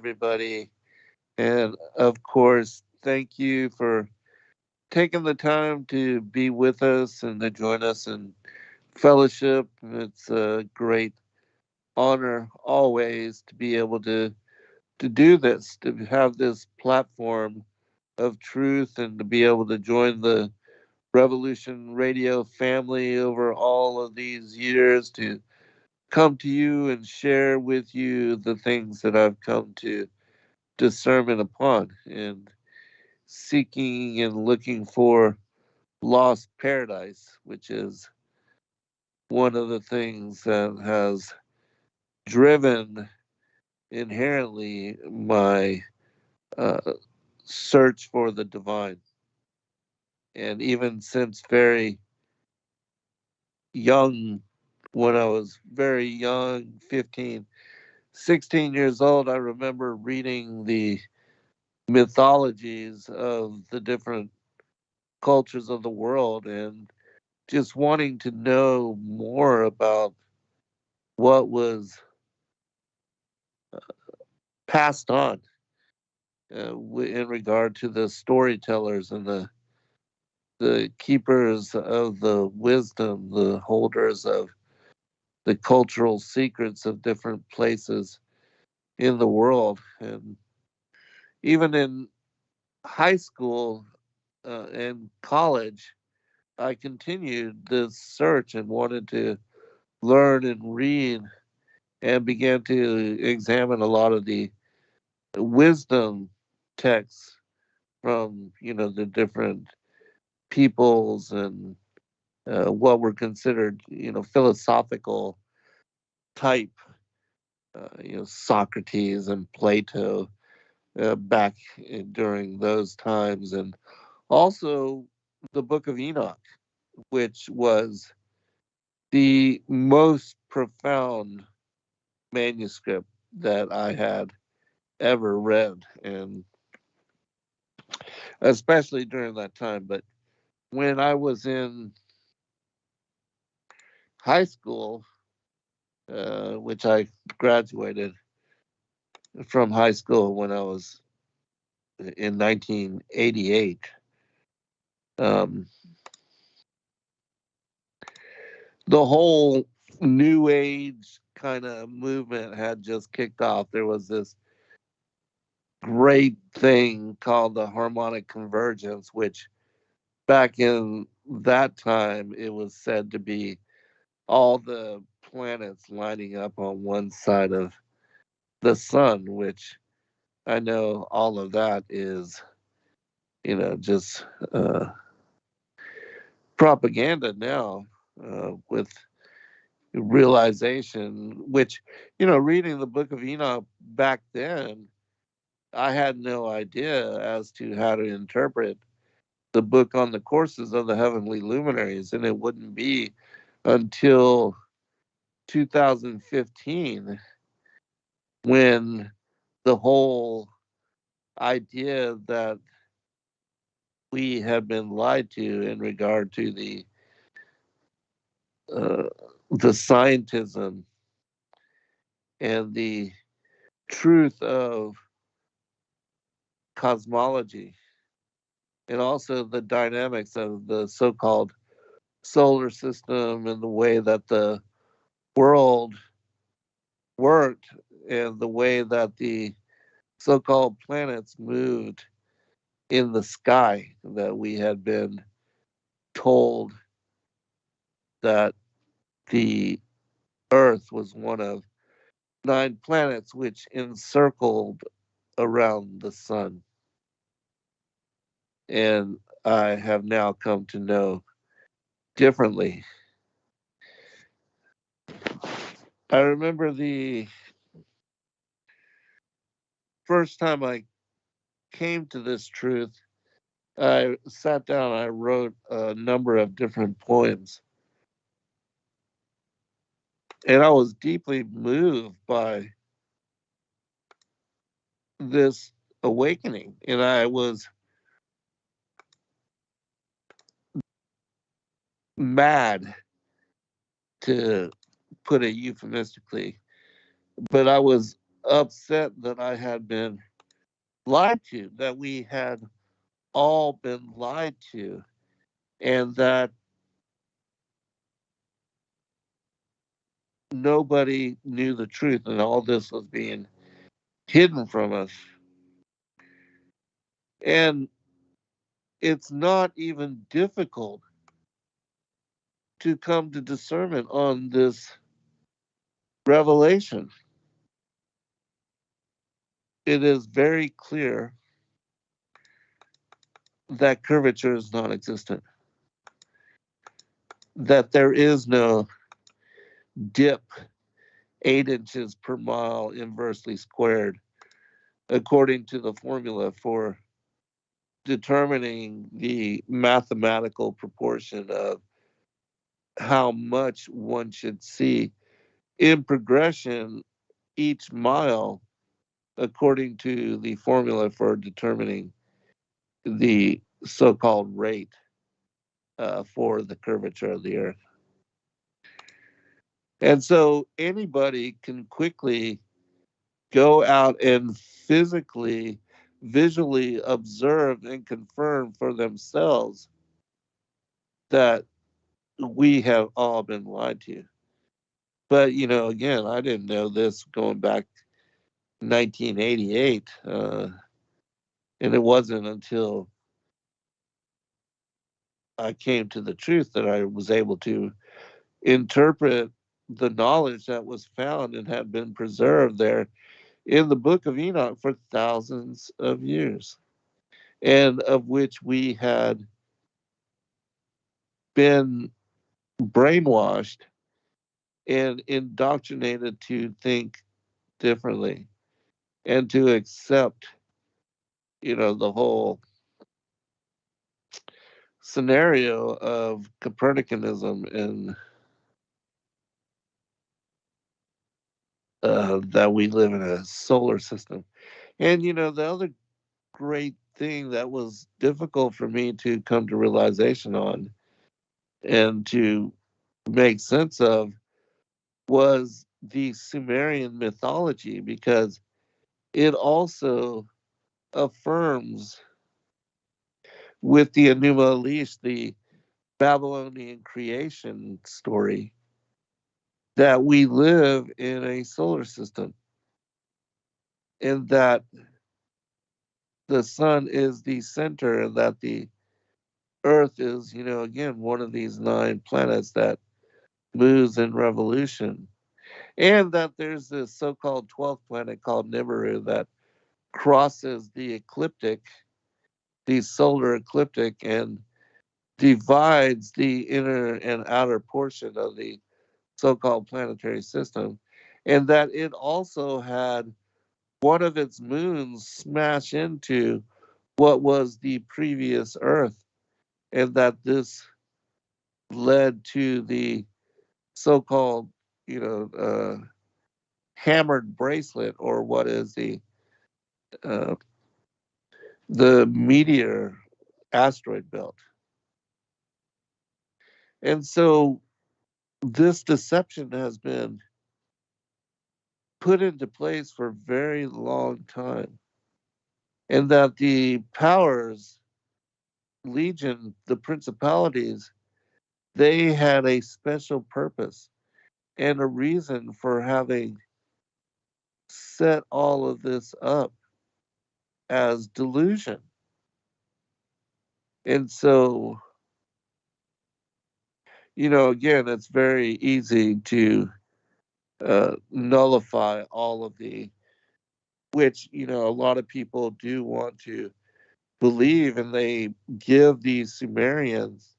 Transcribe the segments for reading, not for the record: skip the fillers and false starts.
everybody. And of course, thank you for taking the time to be with us and to join us in fellowship. It's a great honor always to be able to do this, to have this platform of truth and to be able to join the Revolution Radio family over all of these years to come to you and share with you the things that I've come to discernment upon and seeking and looking for lost paradise, which is one of the things that has driven inherently my uh, search for the divine. And even since very young, when I was very young, 15, 16 years old, I remember reading the mythologies of the different cultures of the world and just wanting to know more about what was passed on in regard to the storytellers and the keepers of the wisdom, the holders of the cultural secrets of different places in the world. And even in high school and college, I continued this search and wanted to learn and read and began to examine a lot of the wisdom texts from the different peoples and what were considered philosophical type Socrates and Plato back during those times, and also the Book of Enoch, which was the most profound manuscript that I had ever read, and especially during that time. But when I was in high school, which I graduated from high school when I was in 1988, um, the whole new age kind of movement had just kicked off. There was this great thing called the harmonic convergence, which back in that time it was said to be all the planets lining up on one side of the sun, which I know all of that is, just propaganda now with realization, which, reading the Book of Enoch back then, I had no idea as to how to interpret the book on the courses of the heavenly luminaries. And it wouldn't be until 2015 when the whole idea that we have been lied to in regard to uh, the scientism and the truth of cosmology and also the dynamics of the so-called solar system and the way that the world worked and the way that the so-called planets moved in the sky, that we had been told that the earth was one of 9 planets which encircled around the sun. And I have now come to know differently. I remember the first time I came to this truth, I sat down, I wrote a number of different poems, and I was deeply moved by this awakening. And I was mad, to put it euphemistically, but I was upset that I had been lied to, that we had all been lied to, and that nobody knew the truth, and all this was being hidden from us. And it's not even difficult to come to discernment on this revelation. It is very clear that curvature is non existent, that there is no dip 8 inches per mile inversely squared, according to the formula for determining the mathematical proportion of how much one should see in progression each mile, according to the formula for determining the so called rate for the curvature of the earth. And so anybody can quickly go out and physically, visually observe and confirm for themselves that we have all been lied to. But, again, I didn't know this going back 1988. And it wasn't until I came to the truth that I was able to interpret the knowledge that was found and had been preserved there in the book of Enoch for thousands of years, and of which we had been brainwashed and indoctrinated to think differently and to accept, the whole scenario of Copernicanism and that we live in a solar system. And, the other great thing that was difficult for me to come to realization on and to make sense of was the Sumerian mythology, because it also affirms with the Enuma Elish, the Babylonian creation story, that we live in a solar system and that the sun is the center and that the earth is, again, one of these 9 planets that moves in revolution. And that there's this so called 12th planet called Nibiru that crosses the ecliptic, the solar ecliptic, and divides the inner and outer portion of the so called planetary system. And that it also had one of its moons smash into what was the previous Earth, and that this led to the so called, you know, hammered bracelet, or what is uh, the meteor asteroid belt. And so this deception has been put into place for a very long time, and that the powers, legion, the principalities, they had a special purpose and a reason for having set all of this up as delusion. And so, again, it's very easy to nullify all of the, which, a lot of people do want to believe, and they give these Sumerians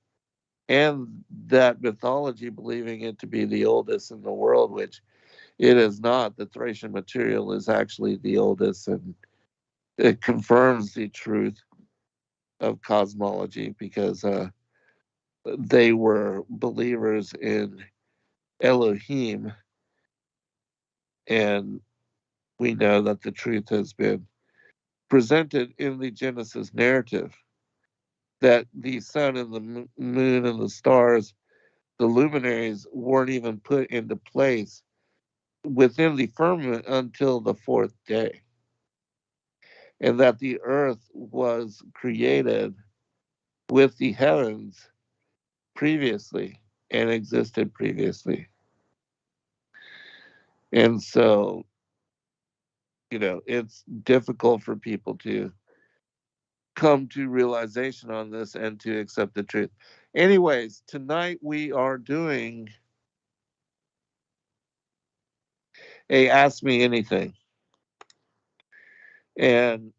and that mythology believing it to be the oldest in the world, which it is not. The Thracian material is actually the oldest, and it confirms the truth of cosmology, because they were believers in Elohim, and we know that the truth has been presented in the Genesis narrative, that the sun and the moon and the stars, the luminaries, weren't even put into place within the firmament until the fourth day, and that the earth was created with the heavens previously and existed previously. And so, it's difficult for people to come to realization on this and to accept the truth. Anyways, tonight we are doing a Ask Me Anything. And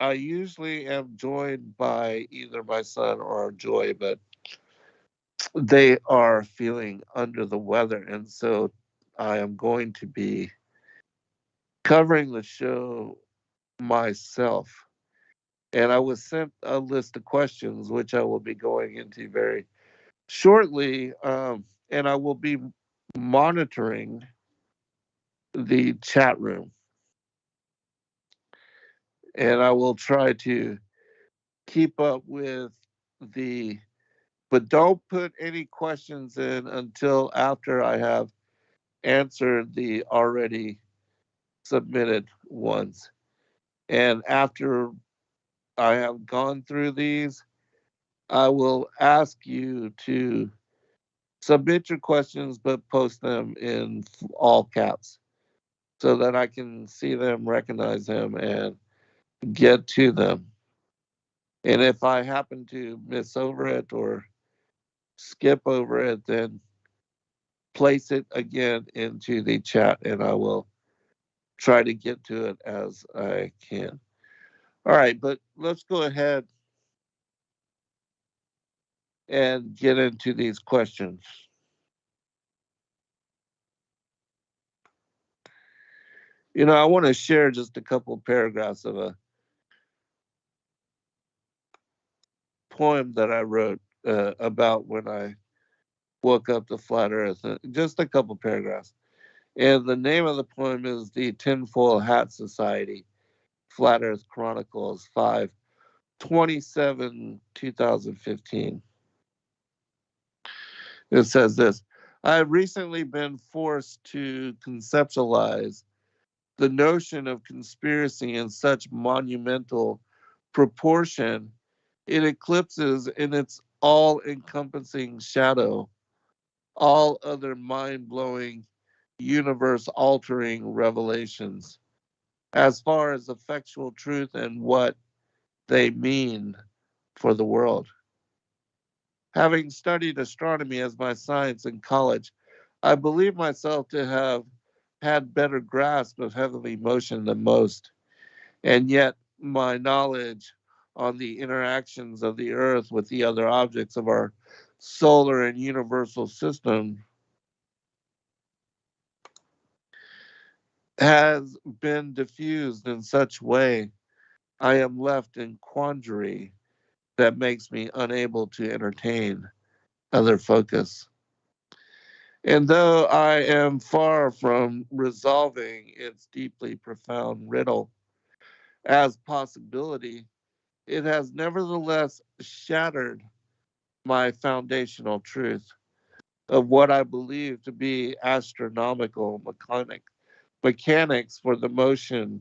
I usually am joined by either my son or Joy, but they are feeling under the weather. And so I am going to be covering the show myself. And I was sent a list of questions, which I will be going into very shortly. And I will be monitoring the chat room. And I will try to keep up with the, but don't put any questions in until after I have answered the already submitted ones. And after I have gone through these, I will ask you to submit your questions, but post them in all caps so that I can see them, recognize them, and get to them. And if I happen to miss over it or skip over it, then place it again into the chat and I will try to get to it as I can. All right, but let's go ahead and get into these questions. I want to share just a couple of paragraphs of a poem that I wrote about when I woke up to flat Earth. Just a couple of paragraphs. And the name of the poem is The Tinfoil Hat Society, Flat Earth Chronicles 5/27/2015. It says this: I have recently been forced to conceptualize the notion of conspiracy in such monumental proportion, it eclipses in its all encompassing shadow all other mind blowing, universe altering revelations as far as effectual truth and what they mean for the world. Having studied astronomy as my science in college, I believe myself to have had better grasp of heavenly motion than most, and yet my knowledge on the interactions of the Earth with the other objects of our solar and universal system has been diffused in such way I am left in quandary that makes me unable to entertain other focus. And though I am far from resolving its deeply profound riddle as possibility, it has nevertheless shattered my foundational truth of what I believe to be astronomical mechanics for the motion,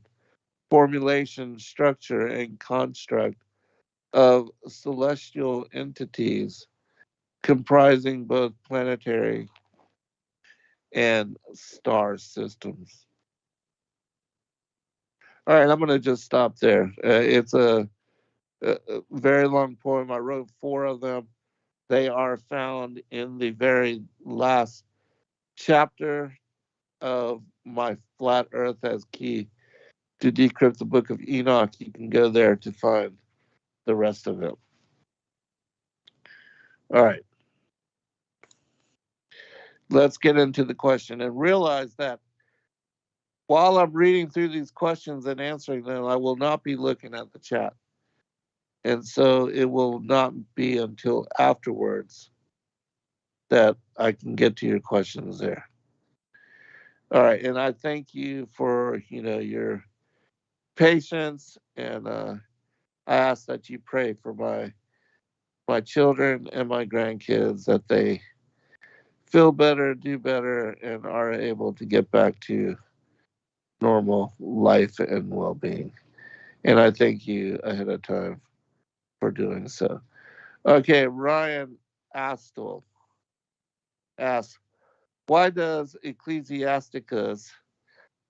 formulation, structure, and construct of celestial entities comprising both planetary and star systems. All right, I'm going to just stop there. It's a very long poem. I wrote four of them. They are found in the very last chapter of my Flat Earth as Key to Decrypt the Book of Enoch. You can go there to find the rest of it. All right, let's get into the question and realize that while I'm reading through these questions and answering them, I will not be looking at the chat. And so it will not be until afterwards that I can get to your questions there. All right, and I thank you for your patience, and I ask that you pray for my children and my grandkids that they feel better, do better, and are able to get back to normal life and well being. And I thank you ahead of time for doing so. Okay, Ryan Astle asks, why does Ecclesiasticus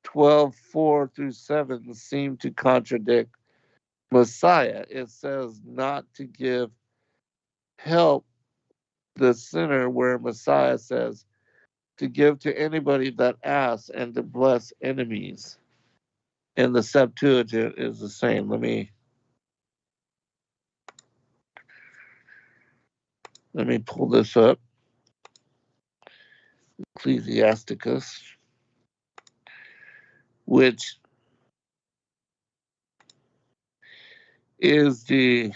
12:4 through 7 seem to contradict Messiah? It says not to give help the sinner, where Messiah says to give to anybody that asks and to bless enemies. And the Septuagint is the same. Let me pull this up. Ecclesiasticus, which is the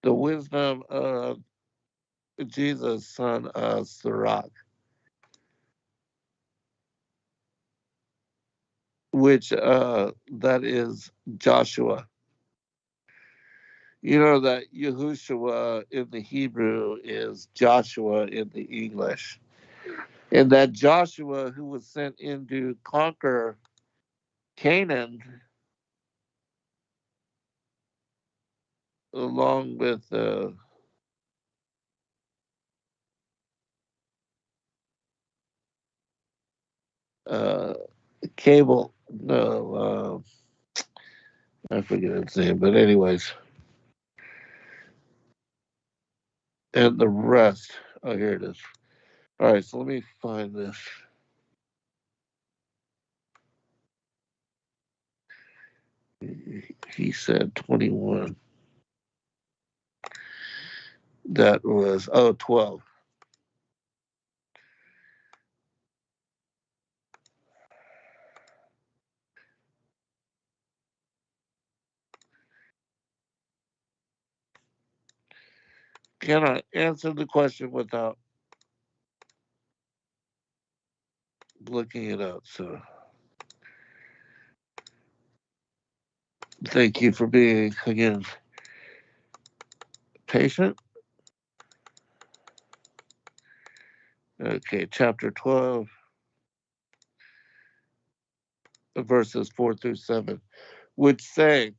wisdom of Jesus, son of Sirach, which that is Joshua. You know that Yahushua in the Hebrew is Joshua in the English. And that Joshua, who was sent in to conquer Canaan, along with uh, Cable, no, I forget his name, but anyways, and the rest. Oh, here it is. All right, so let me find this. He said 21. That was, 12. Can I answer the question without looking it up? So thank you for being, again, patient. Okay, chapter 12, verses 4 through 7, which say,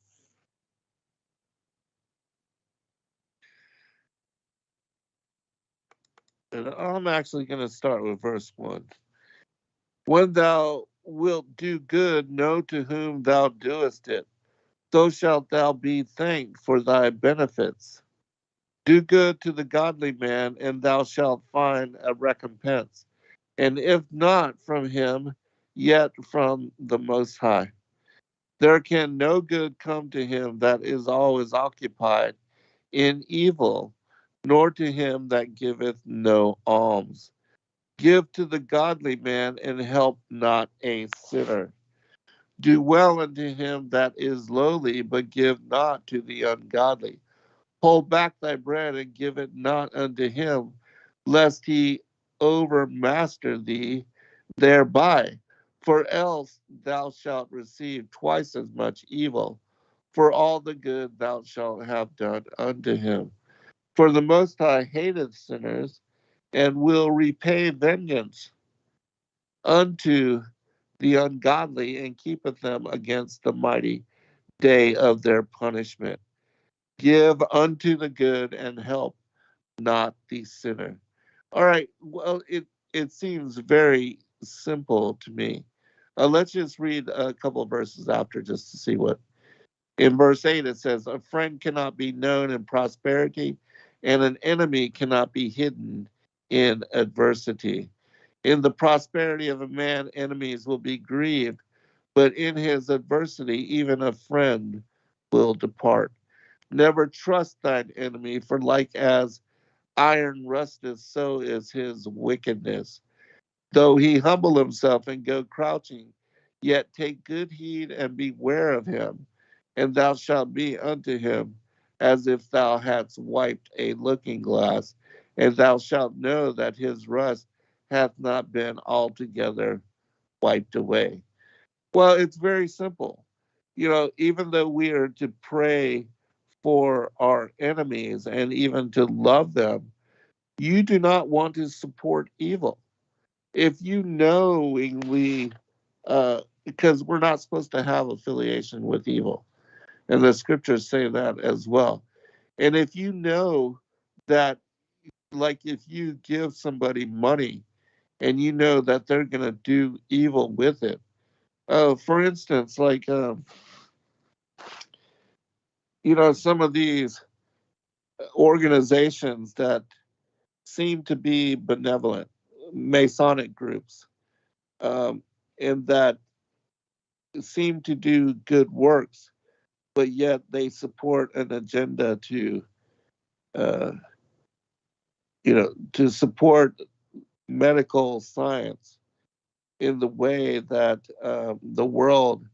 and I'm actually going to start with verse 1. When thou wilt do good, know to whom thou doest it, so shalt thou be thanked for thy benefits. Do good to the godly man, and thou shalt find a recompense. And if not from him, yet from the Most High. There can no good come to him that is always occupied in evil, nor to him that giveth no alms. Give to the godly man, and help not a sinner. Do well unto him that is lowly, but give not to the ungodly. Hold back thy bread, and give it not unto him, lest he overmaster thee thereby. For else thou shalt receive twice as much evil for all the good thou shalt have done unto him. For the Most High hateth sinners, and will repay vengeance unto the ungodly, and keepeth them against the mighty day of their punishment. Give unto the good, and help not the sinner. All right, well, it seems very simple to me. Let's just read a couple of verses after just to see what. In verse 8, it says, a friend cannot be known in prosperity, and an enemy cannot be hidden in adversity. In the prosperity of a man, enemies will be grieved, but in his adversity, even a friend will depart. Never trust thine enemy, for like as iron rusteth, so is his wickedness. Though he humble himself and go crouching, yet take good heed and beware of him, and thou shalt be unto him as if thou hadst wiped a looking glass, and thou shalt know that his rust hath not been altogether wiped away. Well, it's very simple. You know, even though we are to pray for our enemies and even to love them, you do not want to support evil. If you knowingly, because we're not supposed to have affiliation with evil, and the scriptures say that as well. And if you know that, like if you give somebody money and you know that they're going to do evil with it, for instance, like, some of these organizations that seem to be benevolent, Masonic groups, um, and that seem to do good works, but yet they support an agenda uh, to support medical science in the way that the world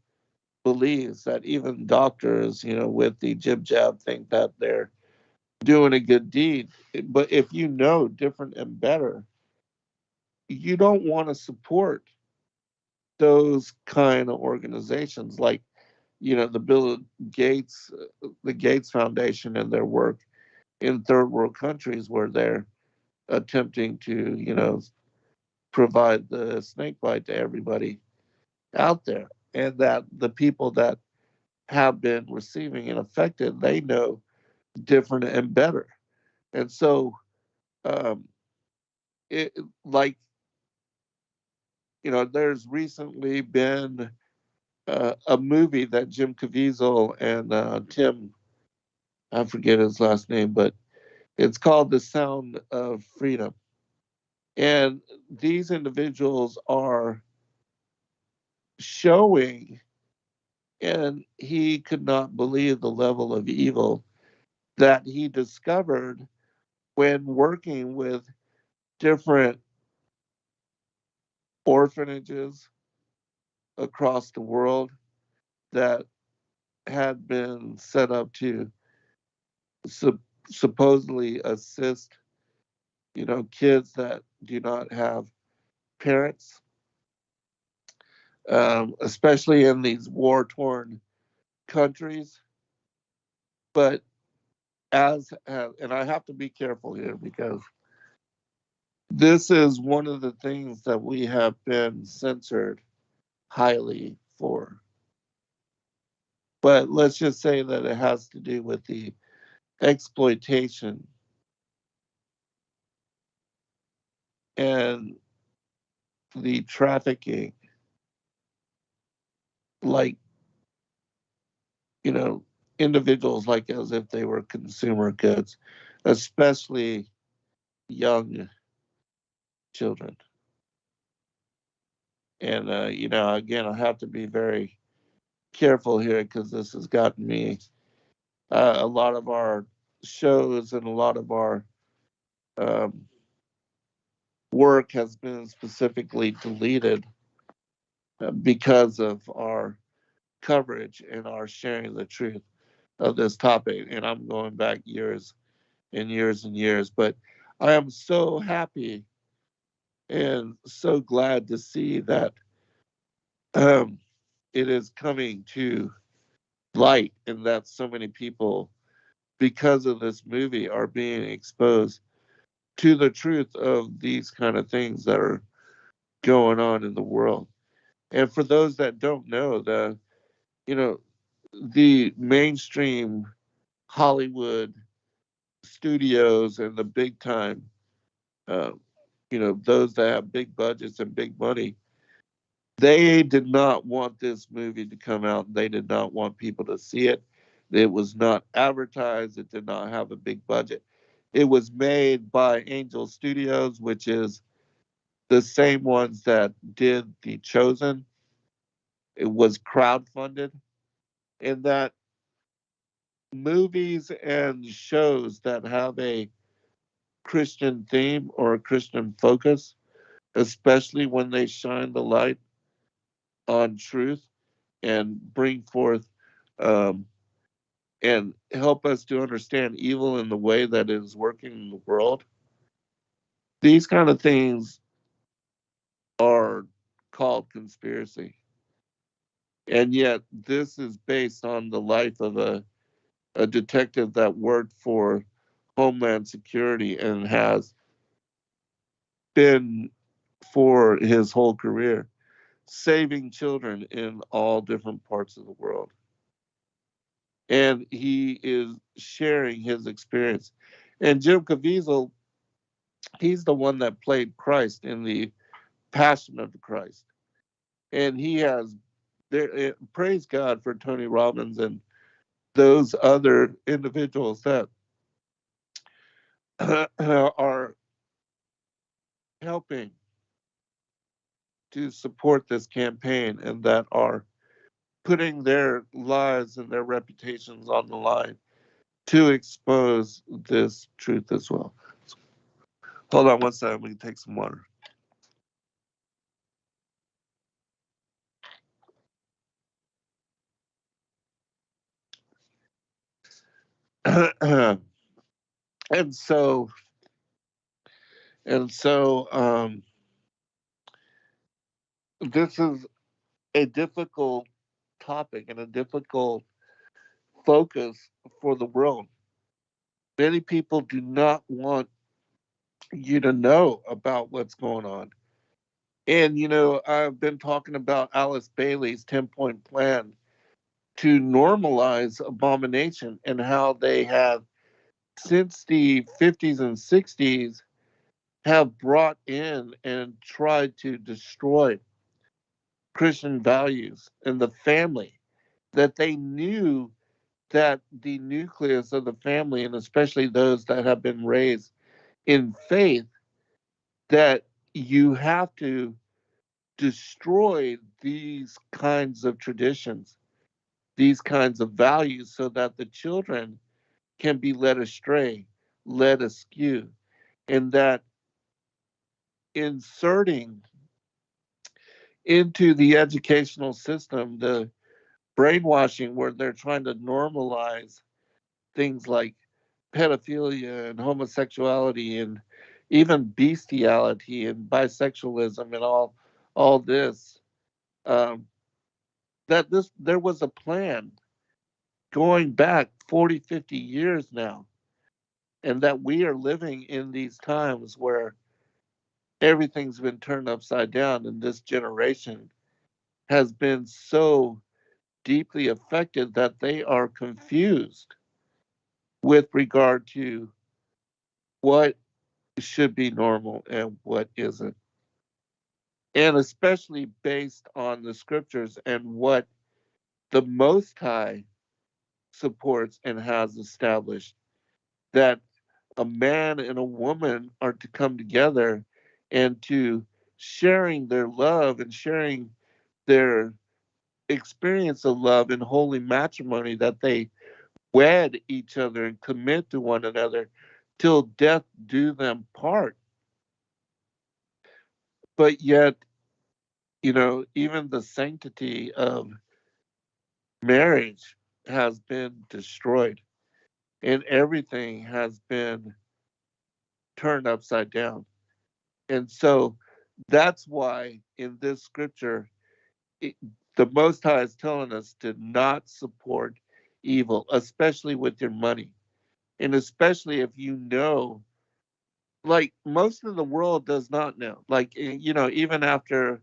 believes that even doctors, with the jib jab, think that they're doing a good deed. But if you know different and better, you don't want to support those kind of organizations like, the Bill Gates, the Gates Foundation and their work in third world countries where they're attempting to, provide the snake bite to everybody out there. And that the people that have been receiving and affected, they know different and better. And so, um, it like, there's recently been a movie that Jim Caviezel and I forget his last name, but it's called The Sound of Freedom. And these individuals are showing, and he could not believe the level of evil that he discovered when working with different orphanages across the world that had been set up to sup- supposedly assist, kids that do not have parents, especially in these war torn countries. But and I have to be careful here because this is one of the things that we have been censored highly for. But let's just say that it has to do with the exploitation and the trafficking, like, you know, individuals like as if they were consumer goods, especially young children. And, again, I have to be very careful here because this has gotten me a lot of our shows and a lot of our um, work has been specifically deleted because of our coverage and our sharing the truth of this topic. And I'm going back years and years and years. But I am so happy and so glad to see that um, it is coming to light and that so many people, because of this movie, are being exposed to the truth of these kind of things that are going on in the world. And for those that don't know, you know the mainstream Hollywood studios and the big time, uh, those that have big budgets and big money, they did not want this movie to come out. They did not want people to see it. It was not advertised. It did not have a big budget. It was made by Angel Studios, which is the same ones that did The Chosen. It was crowdfunded. And that movies and shows that have a Christian theme or a Christian focus, especially when they shine the light on truth and bring forth um, and help us to understand evil in the way that it is working in the world. These kind of things are called conspiracy. And yet, this is based on the life of a a detective that worked for Homeland Security and has been for his whole career saving children in all different parts of the world. And he is sharing his experience. And Jim Caviezel, he's the one that played Christ in the Passion of the Christ. And he has there, praise God for Tony Robbins and those other individuals that are helping to support this campaign and that are putting their lives and their reputations on the line to expose this truth as well. Hold on one second, we can take some water. and so and so this is a difficult topic and a difficult focus for the world. Many people do not want you to know about what's going on. And, I've been talking about Alice Bailey's 10-point plan to normalize abomination and how they have, since the 50s and 60s, have brought in and tried to destroy Christian values and the family, that they knew that the nucleus of the family, and especially those that have been raised in faith, that you have to destroy these kinds of traditions, these kinds of values, so that the children can be led astray, led askew, and that inserting into the educational system the brainwashing where they're trying to normalize things like pedophilia and homosexuality and even bestiality and bisexualism and all this, um, that this there was a plan going back 40, 50 years now, and that we are living in these times where everything's been turned upside down, and this generation has been so deeply affected that they are confused with regard to what should be normal and what isn't. And especially based on the scriptures and what the Most High supports and has established, that a man and a woman are to come together and to sharing their love and sharing their experience of love in holy matrimony, that they wed each other and commit to one another till death do them part. But yet, even the sanctity of marriage has been destroyed and everything has been turned upside down. And so that's why in this scripture, it, the Most High is telling us to not support evil, especially with your money. And especially if you know, like most of the world does not know. Like, even after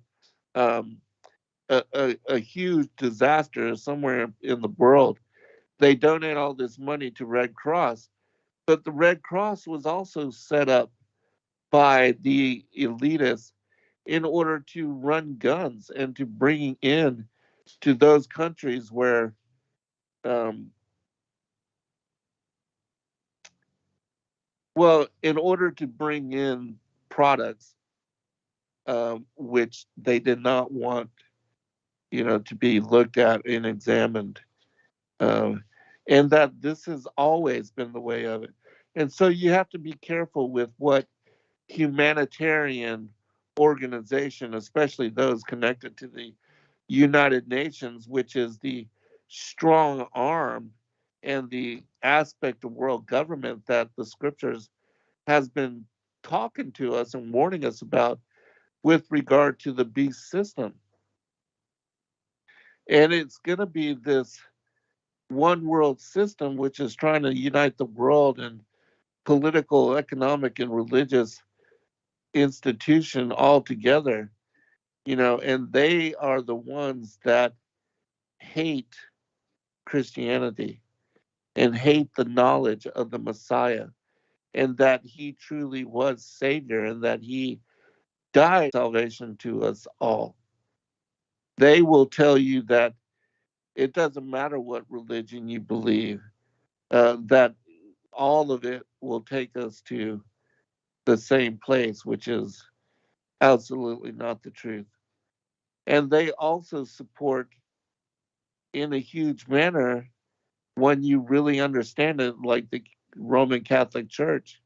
um, a huge disaster somewhere in the world, they donate all this money to Red Cross. But the Red Cross was also set up by the elitists in order to run guns and to bring in to those countries where, um, well, in order to bring in products which they did not want, to be looked at and examined, um, and that this has always been the way of it. And so you have to be careful with what humanitarian organization, especially those connected to the United Nations, which is the strong arm and the aspect of world government that the scriptures has been talking to us and warning us about with regard to the beast system. And it's going to be this one world system, which is trying to unite the world in political, economic, and religious institution all together, and they are the ones that hate Christianity and hate the knowledge of the Messiah and that he truly was Savior and that he died salvation to us all. They will tell you that it doesn't matter what religion you believe, that all of it will take us to the same place, which is absolutely not the truth. And they also support, in a huge manner, when you really understand it, like the Roman Catholic Church,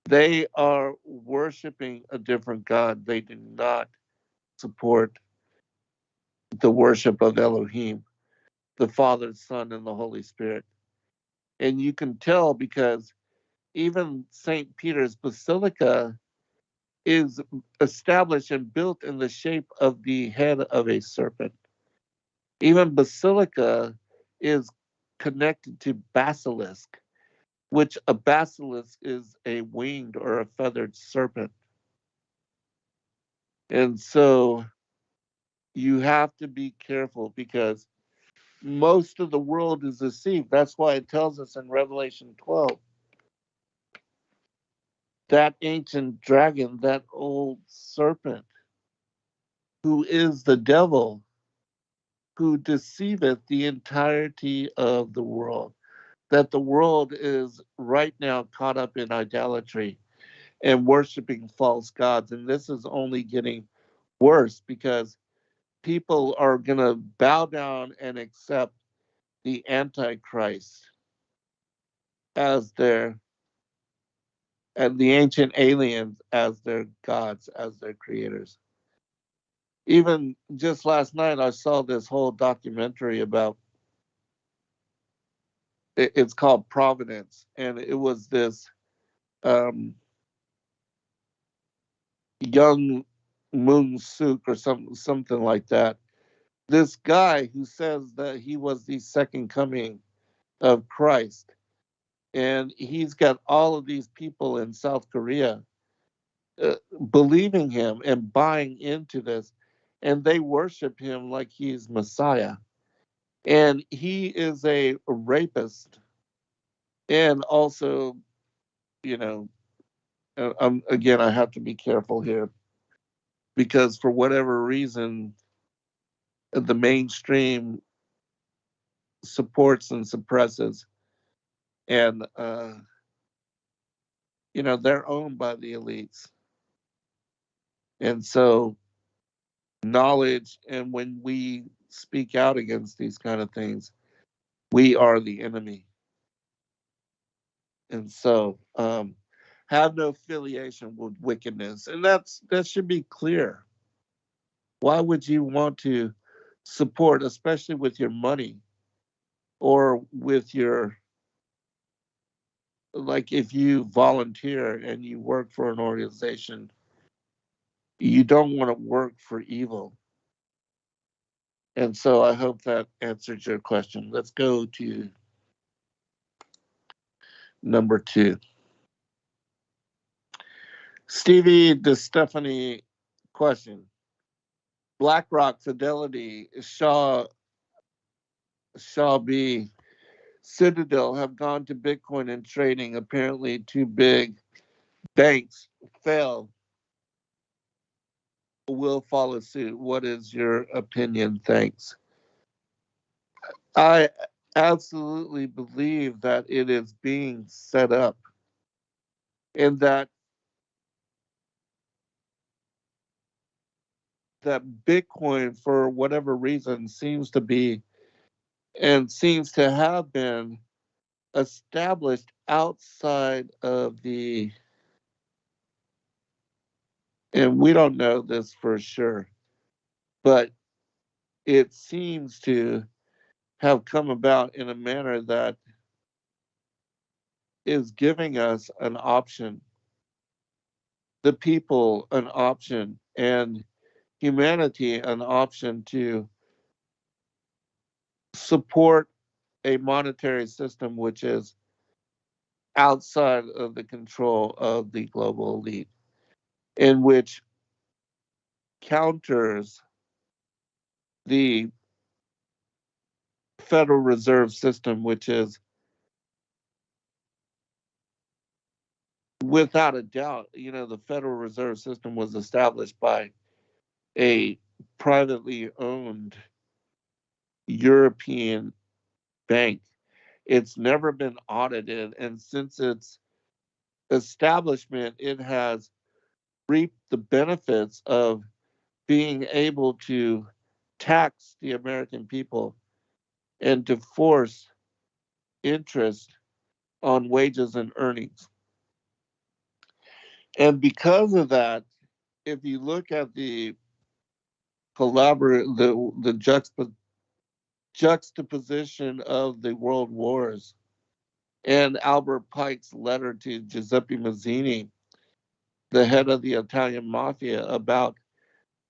they are worshiping a different God. They do not support the worship of Elohim, the Father, Son, and the Holy Spirit. And you can tell because even St. Peter's Basilica is established and built in the shape of the head of a serpent. Even Basilica is connected to basilisk, which a basilisk is a winged or a feathered serpent. And so you have to be careful because most of the world is deceived. That's why it tells us in Revelation 12 that ancient dragon, that old serpent, who is the devil, who deceiveth the entirety of the world. That the world is right now caught up in idolatry and worshiping false gods. And this is only getting worse because people are going to bow down and accept the Antichrist as their, and the ancient aliens as their gods, as their creators. Even just last night, I saw this whole documentary about, it's called Providence, and it was this um, young Moon Suk or something like that. This guy who says that he was the second coming of Christ, and he's got all of these people in South Korea believing him and buying into this, and they worship him like he's Messiah. And he is a rapist, and also, you know, again, I have to be careful here because for whatever reason, the mainstream supports and suppresses, and they're owned by the elites, and so knowledge, and when we speak out against these kind of things, we are the enemy. And so have no affiliation with wickedness, and that should be clear. Why would you want to support, especially with your money or with your, like, if you volunteer and you work for an organization, you don't want to work for evil. And so I hope that answers your question. Let's go to number 2. Stevie DeStefani question. BlackRock, Fidelity, Shaw B, Citadel have gone to Bitcoin and trading. Apparently, two big banks fail, will follow suit. What is your opinion? Thanks. I absolutely believe that it is being set up and that Bitcoin, for whatever reason, seems to be and seems to have been established outside of the, and we don't know this for sure, but it seems to have come about in a manner that is giving us an option, the people an option, and humanity an option to support a monetary system which is outside of the control of the global elite, in which counters the Federal Reserve System, which is without a doubt, the Federal Reserve System was established by a privately owned European bank. It's never been audited, and since its establishment, it has reaped the benefits of being able to tax the American people and to force interest on wages and earnings. And because of that, if you look at the juxtaposition of the world wars and Albert Pike's letter to Giuseppe Mazzini, the head of the Italian mafia, about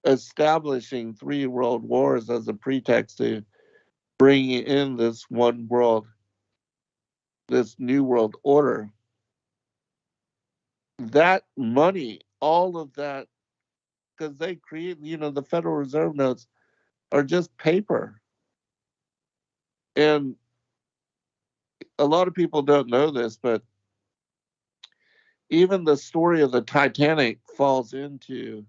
establishing three world wars as a pretext to bring in this one world, this new world order, that money, all of that, because they create, the Federal Reserve notes are just paper. And a lot of people don't know this, but even the story of the Titanic falls into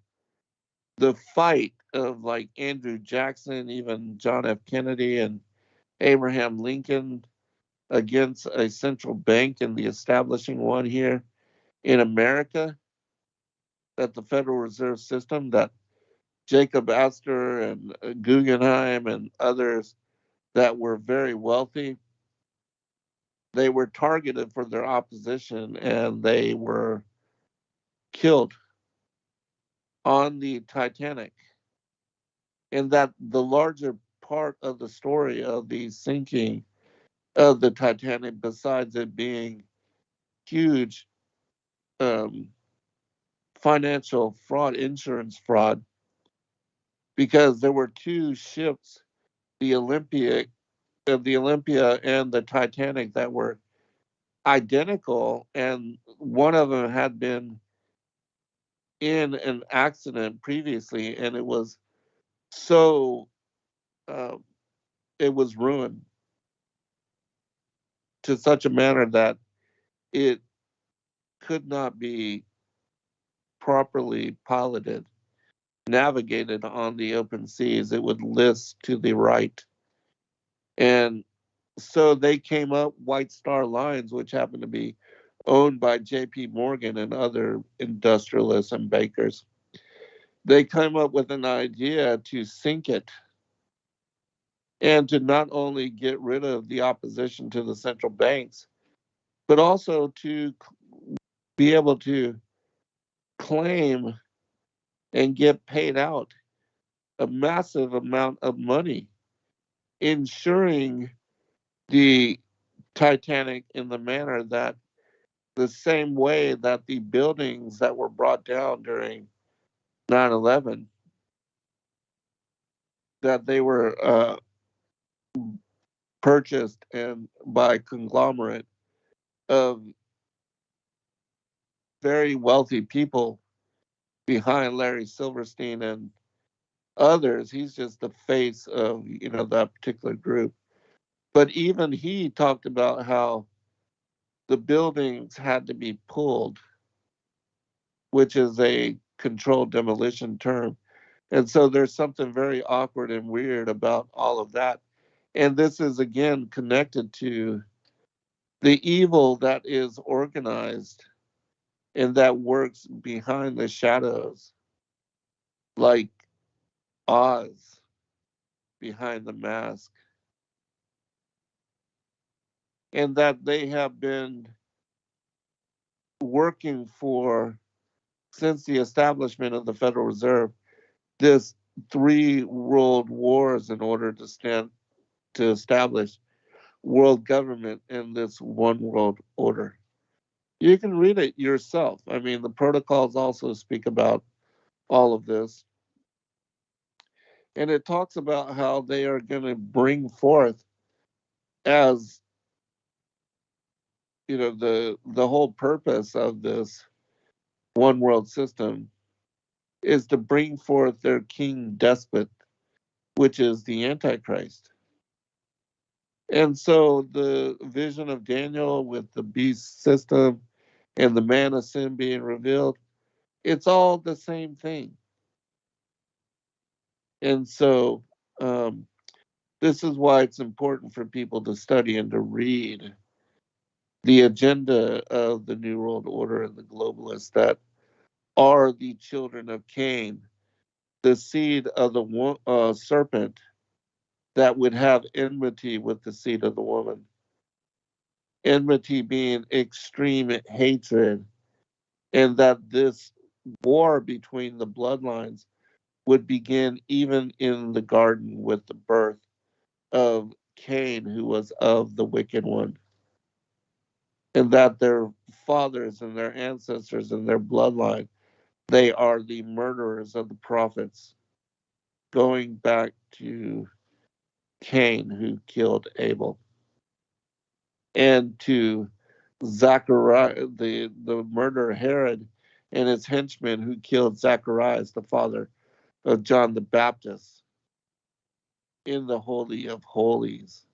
the fight of like Andrew Jackson, even John F. Kennedy, and Abraham Lincoln against a central bank and the establishing one here in America, that the Federal Reserve System, that Jacob Astor and Guggenheim and others that were very wealthy, they were targeted for their opposition and they were killed on the Titanic. And that the larger part of the story of the sinking of the Titanic, besides it being huge um, financial fraud, insurance fraud, because there were two ships, the Olympia and the Titanic, that were identical, and one of them had been in an accident previously, and so uh, it was ruined to such a manner that it could not be properly piloted, navigated on the open seas. It would list to the right. And so they came up, White Star Lines, which happened to be owned by J.P. Morgan and other industrialists and bankers. They came up with an idea to sink it and to not only get rid of the opposition to the central banks, but also to be able to claim and get paid out a massive amount of money, insuring the Titanic in the manner that the same way that the buildings that were brought down during 9/11, that they were purchased and by conglomerate of very wealthy people behind Larry Silverstein and others. He's just the face of that particular group. But even he talked about how the buildings had to be pulled, which is a controlled demolition term. And so there's something very awkward and weird about all of that. And this is again connected to the evil that is organized and that works behind the shadows, like Oz behind the mask, and that they have been working for, since the establishment of the Federal Reserve, this three world wars in order to establish world government in this one world order. You can read it yourself. I mean, the protocols also speak about all of this. And it talks about how they are going to bring forth as the whole purpose of this one world system is to bring forth their king despot, which is the Antichrist. And so the vision of Daniel with the beast system and the man of sin being revealed, it's all the same thing. And so um, this is why it's important for people to study and to read the agenda of the New World Order and the globalists that are the children of Cain, the seed of the serpent that would have enmity with the seed of the woman. Enmity being extreme hatred, and that this war between the bloodlines would begin even in the garden with the birth of Cain, who was of the wicked one, and that their fathers and their ancestors and their bloodline, they are the murderers of the prophets, going back to Cain, who killed Abel, and to Zachariah, the murderer Herod, and his henchmen who killed Zacharias, the father of John the Baptist, in the Holy of Holies.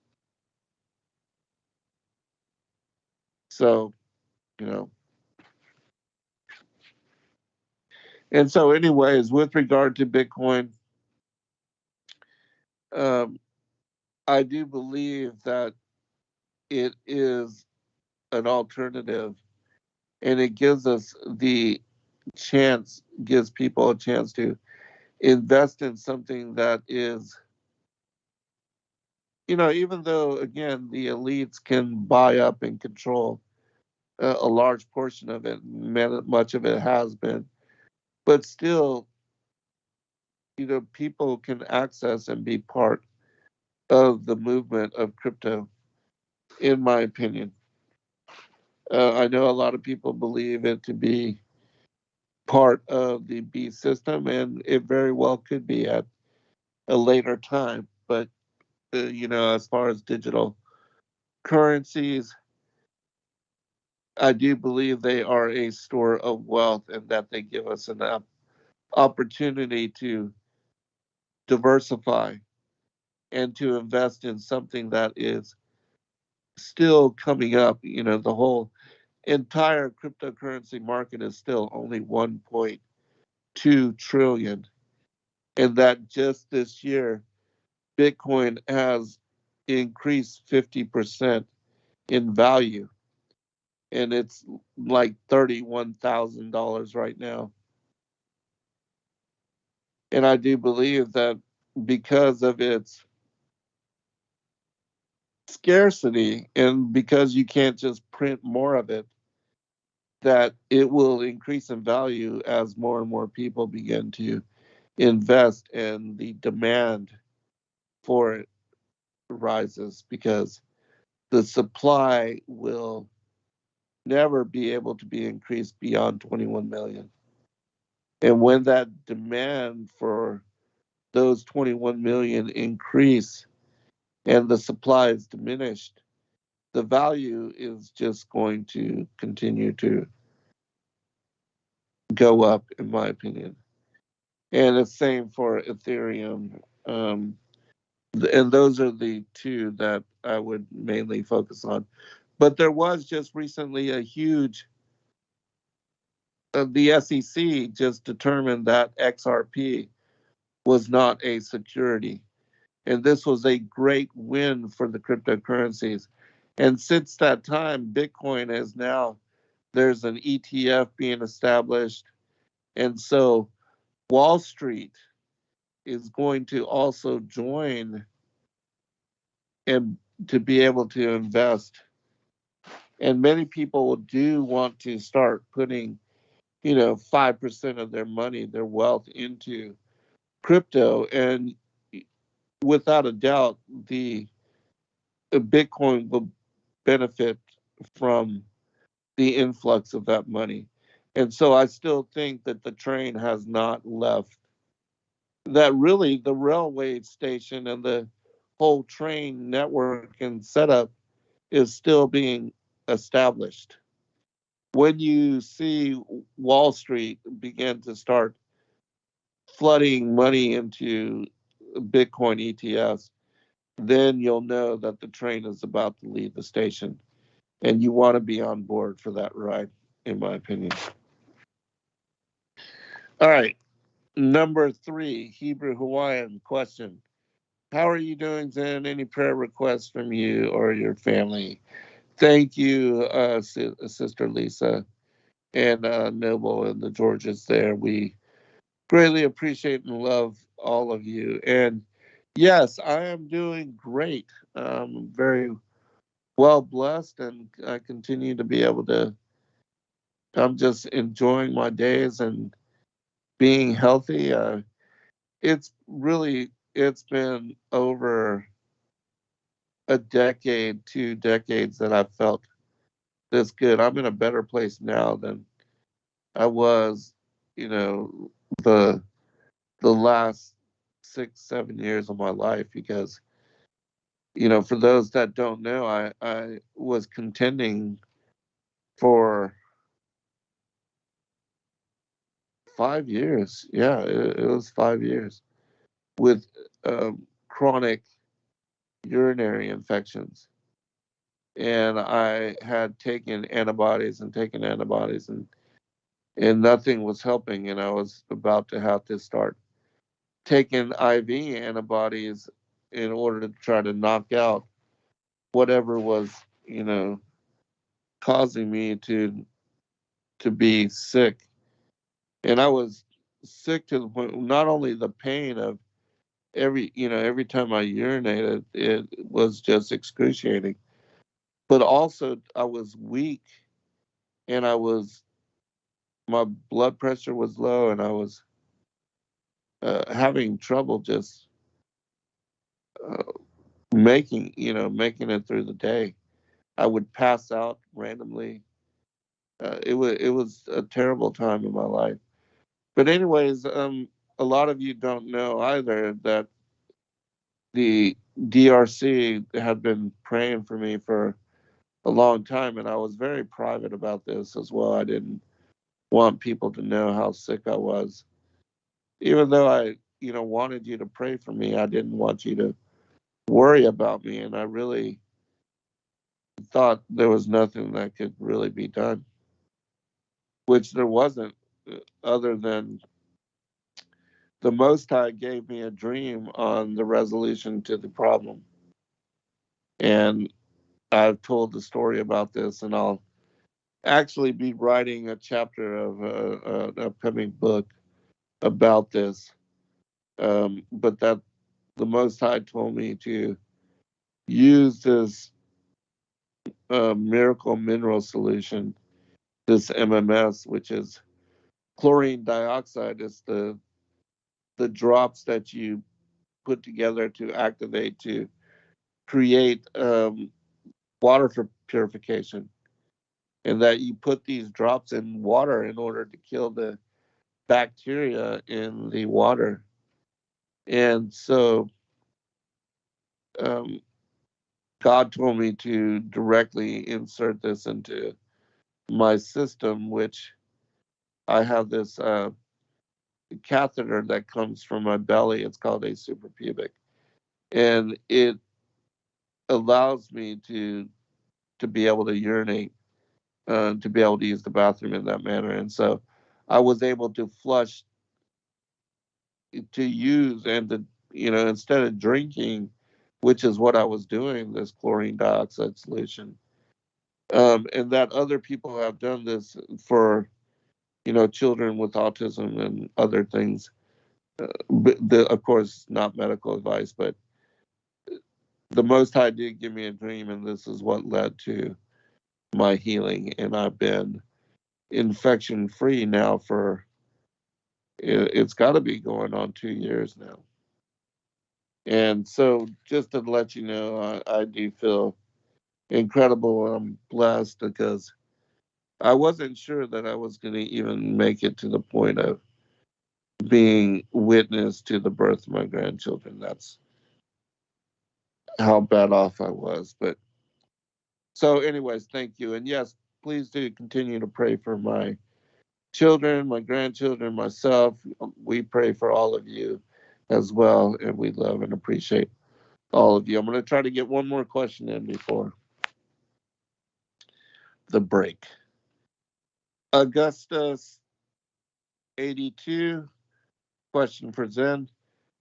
So, you know, and so, anyways, with regard to Bitcoin, um, I do believe that it is an alternative, and it gives us the chance, gives people a chance to invest in something that is, even though, again, the elites can buy up and control a large portion of it, much of it has been, but still, people can access and be part of the movement of crypto, in my opinion. I know a lot of people believe it to be part of the beast system, and it very well could be at a later time. But, as far as digital currencies, I do believe they are a store of wealth and that they give us an opportunity to diversify and to invest in something that is still coming up. The whole entire cryptocurrency market is still only 1.2 trillion, and that just this year, Bitcoin has increased 50% in value, and it's like $31,000 right now. And I do believe that because of its scarcity and because you can't just print more of it, that it will increase in value as more and more people begin to invest and the demand for it rises, because the supply will never be able to be increased beyond 21 million. And when that demand for those 21 million increase and the supply is diminished, the value is just going to continue to go up, in my opinion. And the same for Ethereum. And those are the two that I would mainly focus on. But there was just recently a huge, the SEC just determined that XRP was not a security. And this was a great win for the cryptocurrencies. And since that time, Bitcoin is now, there's an ETF being established. And so Wall Street is going to also join and to be able to invest. And many people do want to start putting, 5% of their money, their wealth into crypto. And without a doubt, the Bitcoin will benefit from the influx of that money. And so I still think that the train has not left. That really the railway station and the whole train network and setup is still being established. When you see Wall Street begin to start flooding money into Bitcoin ETFs, then you'll know that the train is about to leave the station. And you want to be on board for that ride, in my opinion. All right. Number 3, Hebrew Hawaiian question. How are you doing, Zen? Any prayer requests from you or your family? Thank you, Sister Lisa and Noble and the Georges there. We greatly appreciate and love all of you. And yes, I am doing great. Very well blessed, and I continue to be able to. I'm just enjoying my days and being healthy. It's been over a decade, 2 decades that I've felt this good. I'm in a better place now than I was, you know, the the last 6, 7 years of my life because, for those that don't know, I was contending for 5 years. Yeah, it was 5 years with chronic urinary infections. And I had taken antibodies, and nothing was helping. And I was about to have to start taking IV antibodies in order to try to knock out whatever was, you know, causing me to be sick. And I was sick to the point, not only the pain of every time I urinated, it was just excruciating, but also I was weak, and my blood pressure was low, and I was having trouble just uh, making it through the day. I would pass out randomly. It was a terrible time in my life. But anyways, a lot of you don't know either that the DRC had been praying for me for a long time, and I was very private about this as well. I didn't want people to know how sick I was, even though I wanted you to pray for me. I didn't want you to worry about me, and I really thought there was nothing that could really be done, which there wasn't, other than the Most High gave me a dream on the resolution to the problem. And I've told the story about this, and I'll actually be writing a chapter of an upcoming book about this. But that the Most High told me to use this miracle mineral solution, this MMS, which is chlorine dioxide. It's the drops that you put together to activate to create water for purification, and that you put these drops in water in order to kill the bacteria in the water. And so um, God told me to directly insert this into my system, which I have this catheter that comes from my belly. It's called a suprapubic, and it allows me to be able to urinate, to be able to use the bathroom in that manner. And so I was able to flush, to use, and to, instead of drinking, which is what I was doing, this chlorine dioxide solution. And that other people have done this for, children with autism and other things. Of course, not medical advice, but the Most High did give me a dream, and this is what led to my healing. And I've been infection free now for, it's got to be going on 2 years now. And so, just to let you know, I do feel incredible. I'm blessed because I wasn't sure that I was going to even make it to the point of being witness to the birth of my grandchildren. how bad off I was. But so, anyways, thank you. And yes, please do continue to pray for my children, my grandchildren, myself. We pray for all of you as well, and we love and appreciate all of you. I'm going to try to get one more question in before the break. Augustus 82, question for Zen.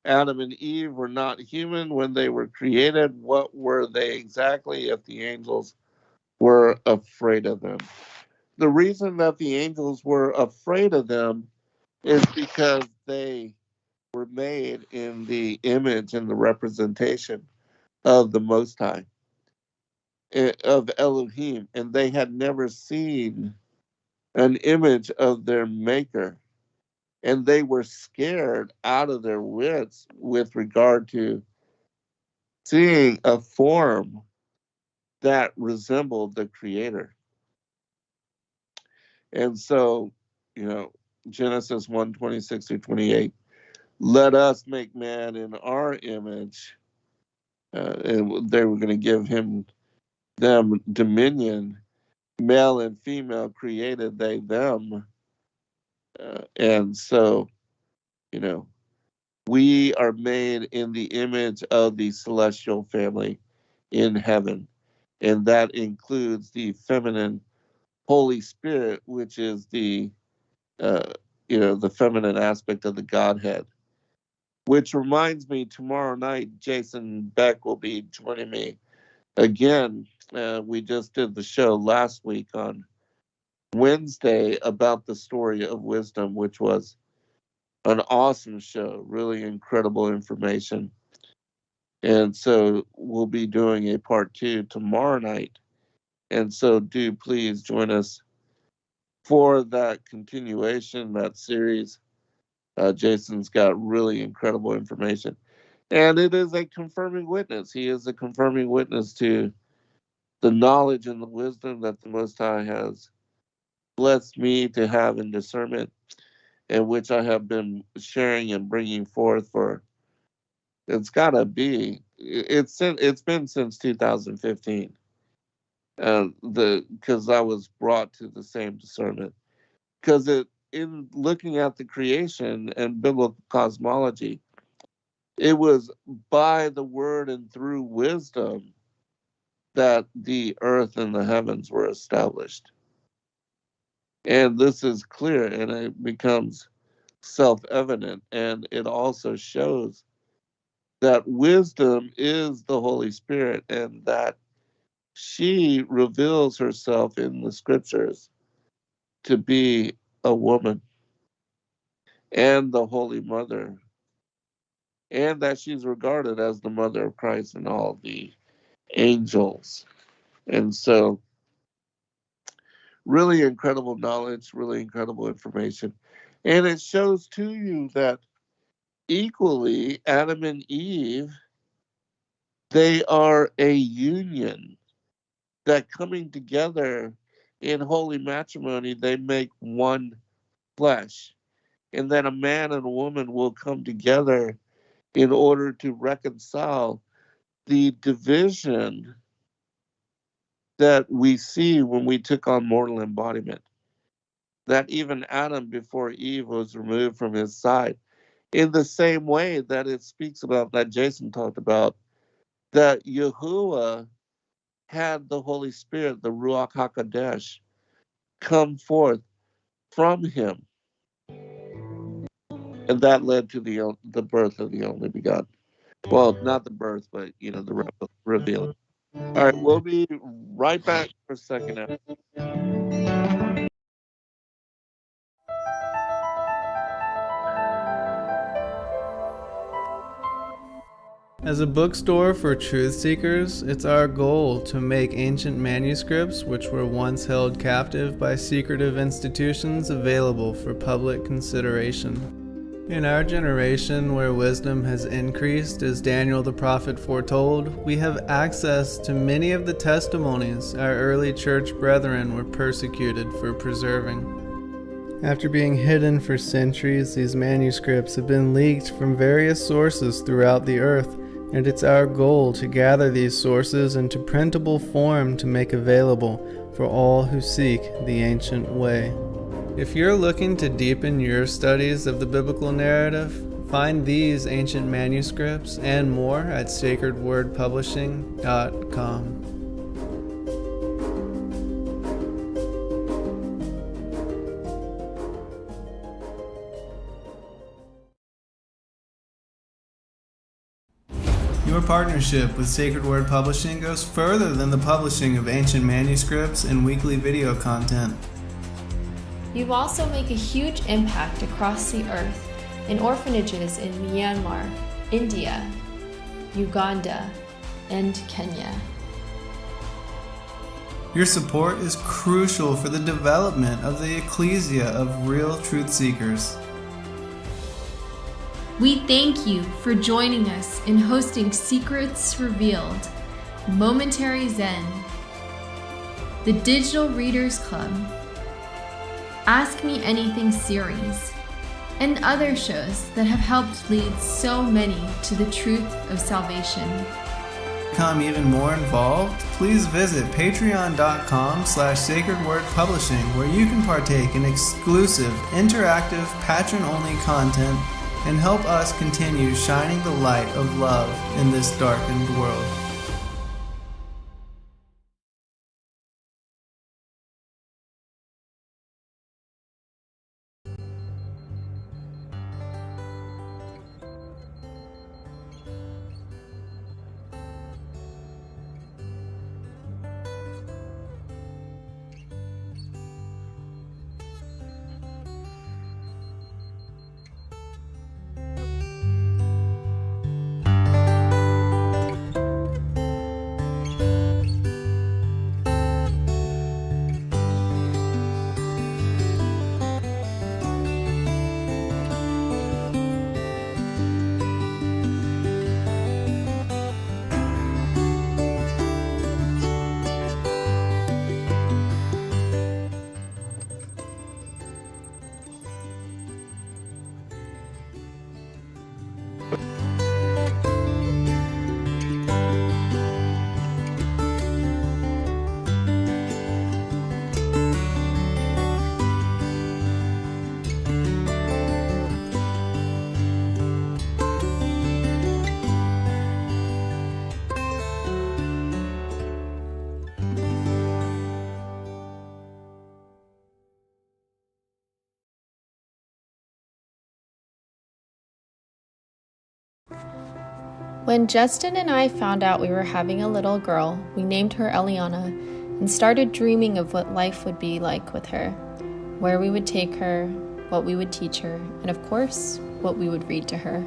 Adam and Eve were not human when they were created. What were they exactly if the angels were afraid of them? The reason that the angels were afraid of them is because they were made in the image and the representation of the Most High, of Elohim, and they had never seen an image of their Maker. And they were scared out of their wits with regard to seeing a form that resembled the Creator. And so, Genesis 1:26 through 28, let us make man in our image. And they were going to give them dominion, male and female created they them. And so, we are made in the image of the celestial family in heaven. And that includes the feminine Holy Spirit, which is uh, the feminine aspect of the Godhead. Which reminds me, tomorrow night, Jason Beck will be joining me again. We just did the show last week on Wednesday about the story of wisdom, which was an awesome show, really incredible information. And so we'll be doing a part 2 tomorrow night. And so do please join us for that continuation, that series. Jason's got really incredible information. And it is a confirming witness. He is a confirming witness to the knowledge and the wisdom that the Most High has blessed me to have in discernment, and which I have been sharing and bringing forth for, it's been since 2015. Because I was brought to the same discernment. Because in looking at the creation and biblical cosmology, it was by the word and through wisdom that the earth and the heavens were established. And this is clear, and it becomes self-evident. And it also shows that wisdom is the Holy Spirit, and that she reveals herself in the scriptures to be a woman and the Holy Mother, and that she's regarded as the mother of Christ and all the angels. And so, really incredible knowledge, really incredible information. And it shows to you that equally, Adam and Eve, they are a union, that coming together in holy matrimony, they make one flesh. And then a man and a woman will come together in order to reconcile the division that we see when we took on mortal embodiment. That even Adam before Eve was removed from his side. In the same way that it speaks about, that Jason talked about, that Yahuwah had the Holy Spirit, the Ruach HaKodesh, come forth from him. And that led to the birth of the only begotten. Well, not the birth, but, the revealing. All right, we'll be right back for a second. As a bookstore for truth seekers, it's our goal to make ancient manuscripts which were once held captive by secretive institutions available for public consideration. In our generation, where wisdom has increased, as Daniel the prophet foretold, we have access to many of the testimonies our early church brethren were persecuted for preserving. After being hidden for centuries, these manuscripts have been leaked from various sources throughout the earth, and it's our goal to gather these sources into printable form to make available for all who seek the ancient way. If you're looking to deepen your studies of the biblical narrative, find these ancient manuscripts and more at sacredwordpublishing.com. Your partnership with Sacred Word Publishing goes further than the publishing of ancient manuscripts and weekly video content. You also make a huge impact across the earth in orphanages in Myanmar, India, Uganda, and Kenya. Your support is crucial for the development of the ecclesia of real truth seekers. We thank you for joining us in hosting Secrets Revealed, Momentary Zen, the Digital Readers Club, Ask Me Anything series, and other shows that have helped lead so many to the truth of salvation. To become even more involved, please visit patreon.com/sacredwordpublishing, where you can partake in exclusive, interactive, patron-only content and help us continue shining the light of love in this darkened world. When Justin and I found out we were having a little girl, we named her Eliana and started dreaming of what life would be like with her, where we would take her, what we would teach her, and of course, what we would read to her.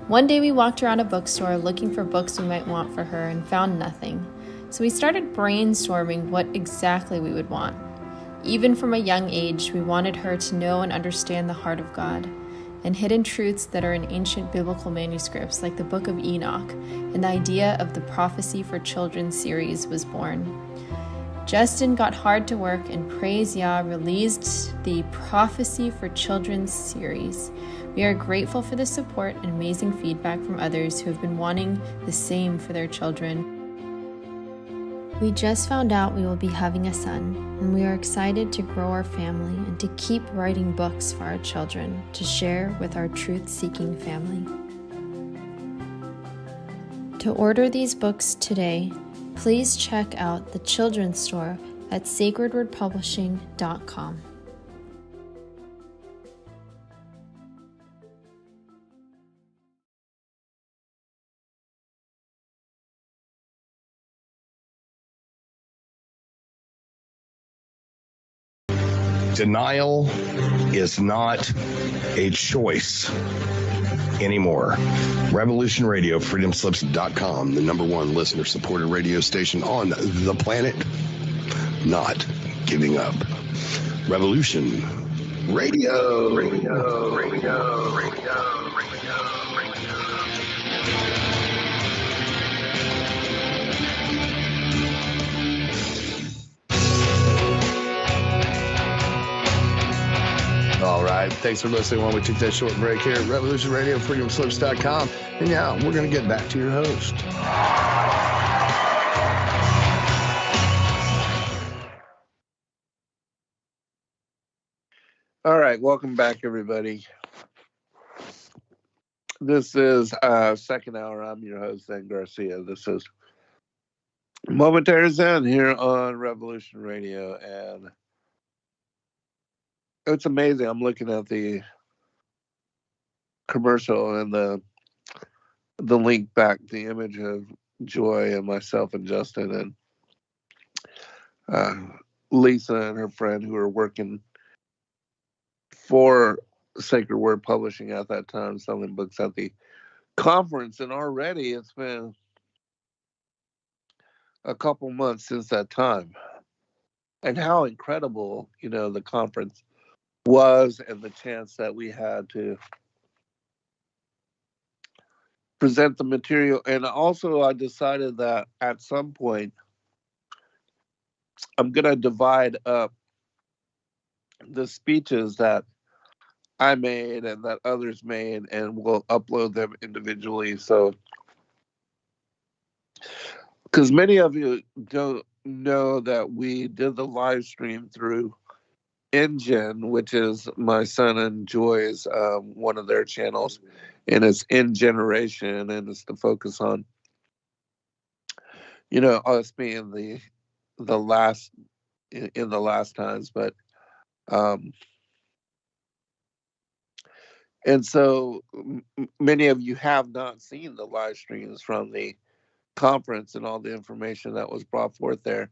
One day we walked around a bookstore looking for books we might want for her and found nothing. So we started brainstorming what exactly we would want. Even from a young age, we wanted her to know and understand the heart of God and hidden truths that are in ancient biblical manuscripts like the Book of Enoch, and the idea of the Prophecy for Children series was born. Justin got hard to work, and praise Yah released the Prophecy for Children series. We are grateful for the support and amazing feedback from others who have been wanting the same for their children. We just found out we will be having a son, and we are excited to grow our family and to keep writing books for our children to share with our truth-seeking family. To order these books today, please check out the children's store at sacredwordpublishing.com. Denial is not a choice anymore. Revolution Radio, freedomslips.com, the #1 listener-supported radio station on the planet. Not giving up. Revolution Radio. All right, Thanks for listening while we take that short break here at Revolution Radio, freedomslips.com. And yeah, we're going to get back to your host. All right, welcome back, everybody. This is second hour. I'm your host, Zen Garcia. This is Momentary Zen here on Revolution Radio, and it's amazing. I'm looking at the commercial and the link back, the image of Joy and myself and Justin and Lisa and her friend who are working for Sacred Word Publishing at that time, selling books at the conference. And already it's been a couple months since that time. And how incredible, the conference was, and the chance that we had to present the material. And also I decided that at some point I'm going to divide up the speeches that I made and that others made, and we'll upload them individually. So, because many of you don't know that we did the live stream through InGen, which is my son and Joy's one of their channels, and it's In Generation, and it's to focus on us being the last in the last times, but and so many of you have not seen the live streams from the conference and all the information that was brought forth there,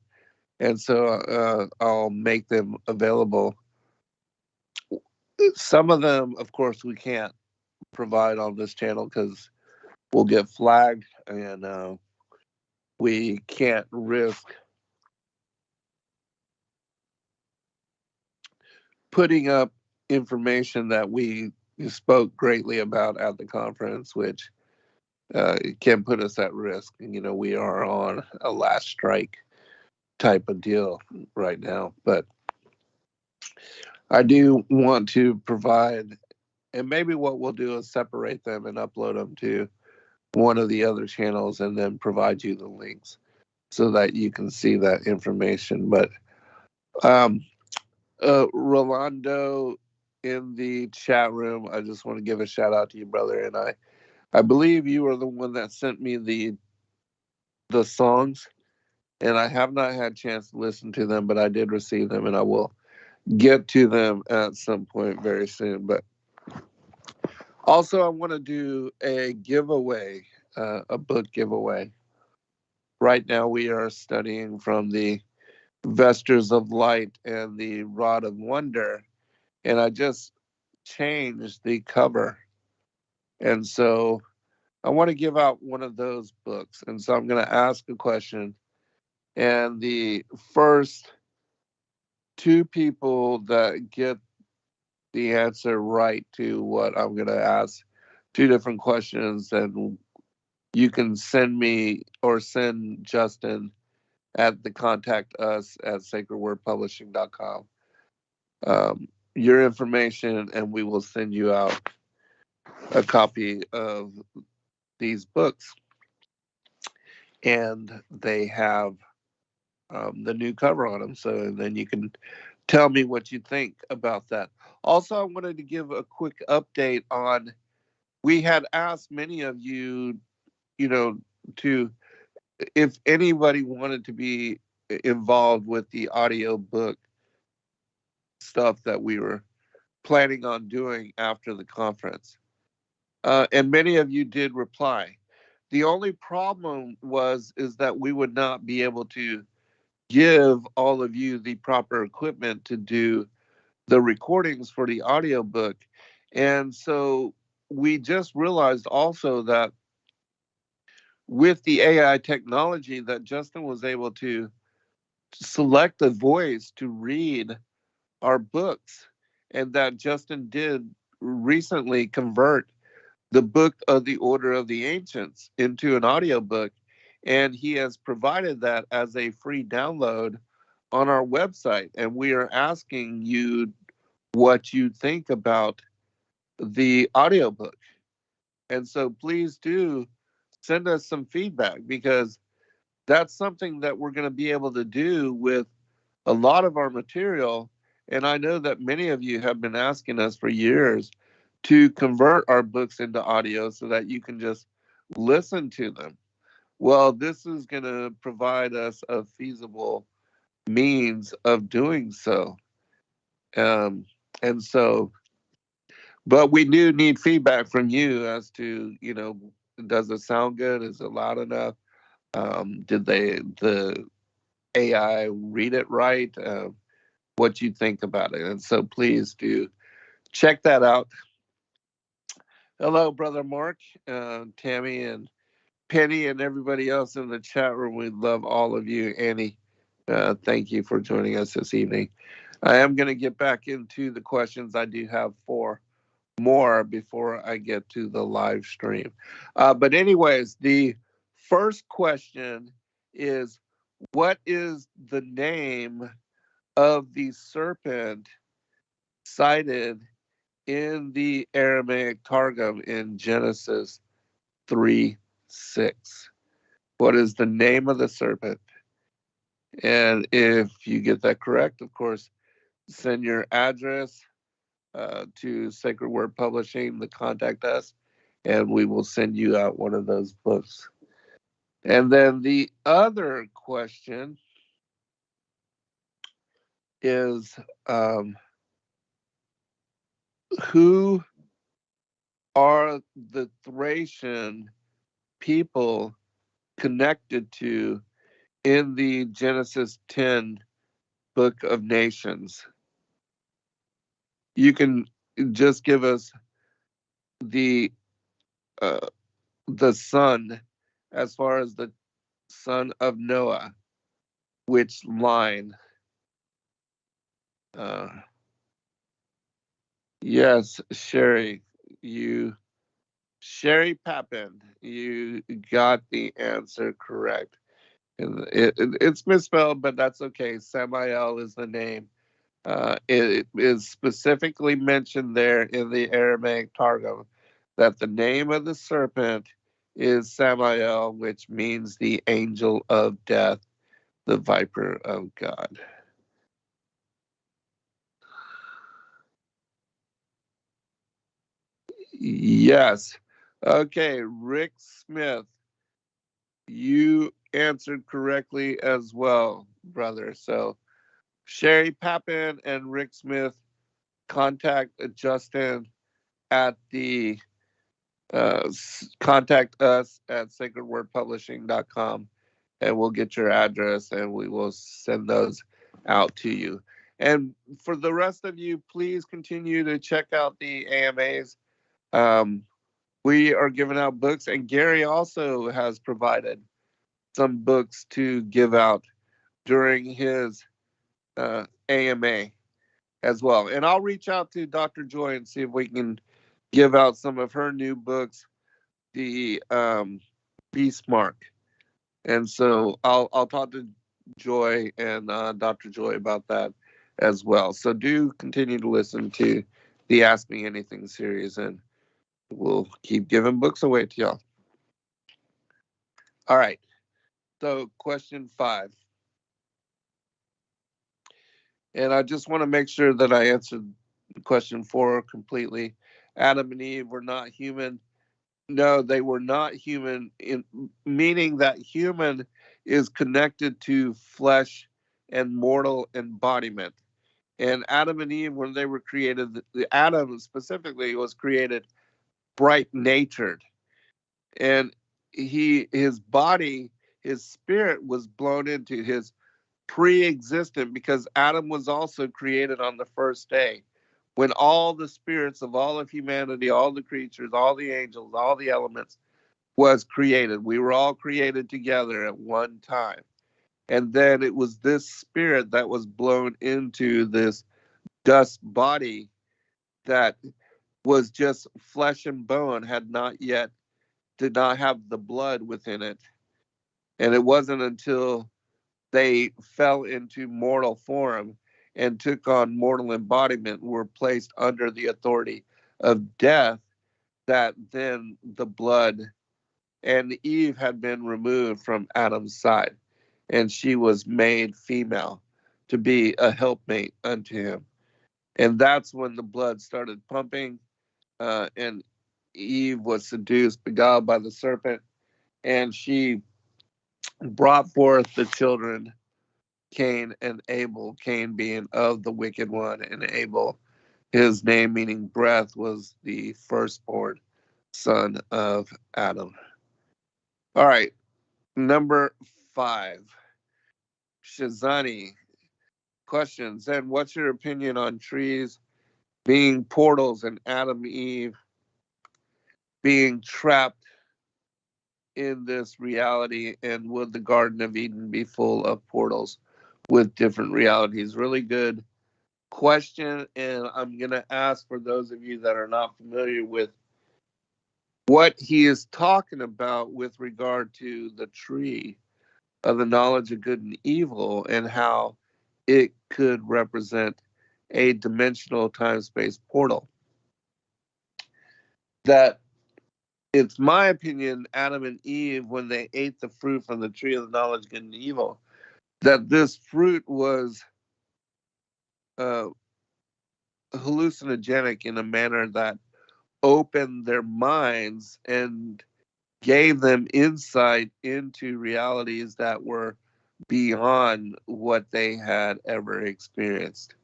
and so I'll make them available. Some of them, of course, we can't provide on this channel because we'll get flagged, and we can't risk putting up information that we spoke greatly about at the conference, which can put us at risk. We are on a last strike type of deal right now, but I do want to provide, and maybe what we'll do is separate them and upload them to one of the other channels and then provide you the links so that you can see that information. But Rolando in the chat room, I just want to give a shout out to you, brother. And I believe you are the one that sent me the songs, and I have not had a chance to listen to them, but I did receive them, and I will get to them at some point very soon. But also I want to do a giveaway, a book giveaway. Right now we are studying from the Vestures of Light and the Rod of Wonder, and I just changed the cover, and so I want to give out one of those books. And so I'm going to ask a question, and the first two people that get the answer right to what I'm going to ask, two different questions, and you can send me or send Justin at the contact us at sacredwordpublishing.com your information, and we will send you out a copy of these books. And they have the new cover on them, so then you can tell me what you think about that. Also, I wanted to give a quick update on, we had asked many of you, to, if anybody wanted to be involved with the audio book stuff that we were planning on doing after the conference. And many of you did reply. The only problem is that we would not be able to give all of you the proper equipment to do the recordings for the audiobook. And so we just realized also that with the AI technology, that Justin was able to select a voice to read our books, and that Justin did recently convert the Book of the Order of the Ancients into an audiobook, and he has provided that as a free download on our website. And we are asking you what you think about the audiobook. And so please do send us some feedback, because that's something that we're going to be able to do with a lot of our material. And I know that many of you have been asking us for years to convert our books into audio so that you can just listen to them. Well, this is going to provide us a feasible means of doing so. Um, and so, but we do need feedback from you as to, does it sound good? Is it loud enough? Did the AI read it right? What you think about it? And so please do check that out. Hello, Brother Mark, Tammy, and Penny, and everybody else in the chat room. We love all of you. Annie, thank you for joining us this evening. I am going to get back into the questions. I do have 4 more before I get to the live stream. But anyways, the first question is, what is the name of the serpent cited in the Aramaic Targum in Genesis 3:6? What is the name of the serpent? And if you get that correct, of course, send your address to Sacred Word Publishing to contact us, and we will send you out one of those books. And then the other question is, who are the Thracian people connected to in the Genesis 10 Book of Nations? You can just give us the uh, the son, as far as the son of Noah, which line? Uh, yes, Sherry Pappin, you got the answer correct. And it's misspelled, but that's okay. Samael is the name. It is specifically mentioned there in the Aramaic Targum that the name of the serpent is Samael, which means the angel of death, the viper of God. Yes. Okay, Rick Smith, you answered correctly as well, brother. So Sherry Pappin and Rick Smith, contact Justin at the contact us at sacredwordpublishing.com, and we'll get your address and we will send those out to you. And for the rest of you, please continue to check out the AMAs. We are giving out books, and Gary also has provided some books to give out during his AMA as well. And I'll reach out to Dr. Joy and see if we can give out some of her new books, the Beast Mark. And so I'll talk to Joy and Dr. Joy about that as well. So do continue to listen to the Ask Me Anything series, and we'll keep giving books away to y'all. All right. So question 5. And I just want to make sure that I answered question 4 completely. Adam and Eve were not human. No, they were not human, meaning that human is connected to flesh and mortal embodiment. And Adam and Eve, when they were created, the Adam specifically was created bright natured. And his body, his spirit was blown into his pre-existent, because Adam was also created on the first day, when all the spirits of all of humanity, all the creatures, all the angels, all the elements was created. We were all created together at one time. And then it was this spirit that was blown into this dust body that was just flesh and bone, did not have the blood within it. And it wasn't until they fell into mortal form and took on mortal embodiment were placed under the authority of death, that then the blood and Eve had been removed from Adam's side, and she was made female to be a helpmate unto him. And that's when the blood started pumping, and Eve was seduced, beguiled by the serpent, and she brought forth the children Cain and Abel. Cain being of the wicked one, and Abel, his name meaning breath, was the firstborn son of Adam. All right, number 5. Shazani, question. Zen, what's your opinion on trees being portals and Adam and Eve being trapped in this reality? And would the Garden of Eden be full of portals with different realities? Really good question. And I'm going to ask, for those of you that are not familiar with what he is talking about with regard to the tree of the knowledge of good and evil, and how it could represent a dimensional time-space portal. That, it's my opinion, Adam and Eve, when they ate the fruit from the tree of the knowledge of good and evil, that this fruit was uh, hallucinogenic in a manner that opened their minds and gave them insight into realities that were beyond what they had ever experienced.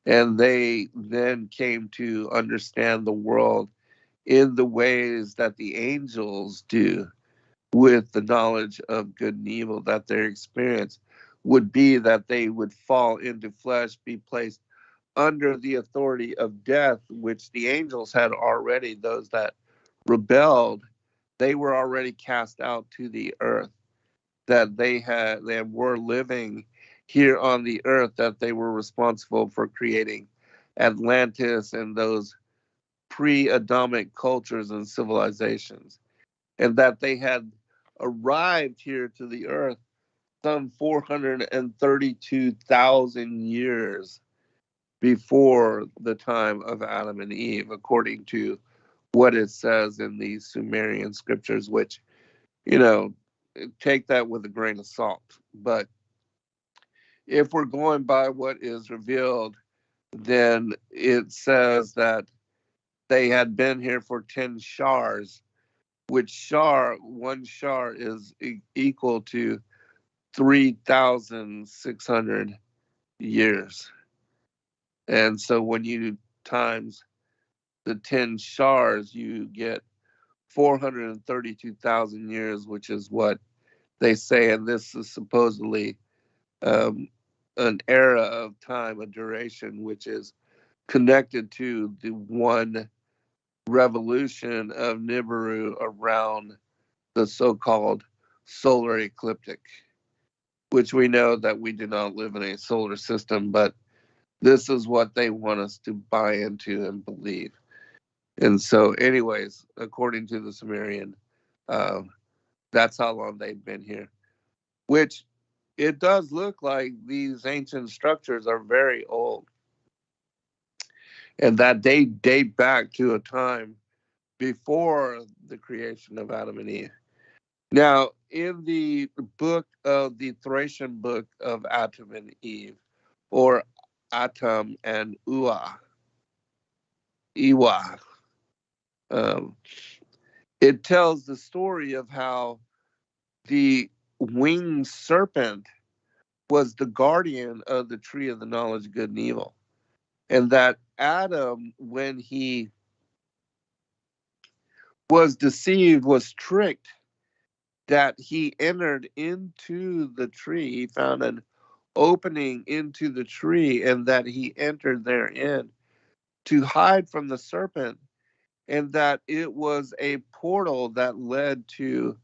And they then came to understand the world in the ways that the angels do, with the knowledge of good and evil, that their experience would be that they would fall into flesh, be placed under the authority of death, which the angels had already, those that rebelled, they were already cast out to the earth, that they were living here on the earth, that they were responsible for creating Atlantis and those pre-Adamic cultures and civilizations, and that they had arrived here to the earth some 432,000 years before the time of Adam and Eve, according to what it says in the Sumerian scriptures, which, you know, take that with a grain of salt. But if we're going by what is revealed, then it says that they had been here for 10 shars, which one shar is equal to 3,600 years. And so when you times the 10 shars, you get 432,000 years, which is what they say. And this is supposedly an era of time, a duration, which is connected to the one revolution of Nibiru around the so-called solar ecliptic, which we know that we do not live in a solar system, but this is what they want us to buy into and believe. And so, anyways, according to the Sumerian, that's how long they've been here, which it does look like these ancient structures are very old, and that they date back to a time before the creation of Adam and Eve. Now, in the book of the Thracian book of Adam and Eve, or Atum and Iwa, um, it tells the story of how the winged serpent was the guardian of the tree of the knowledge of good and evil. And that Adam, when he was deceived, was tricked, that he entered into the tree. He found an opening into the tree, and that he entered therein to hide from the serpent, and that it was a portal that led to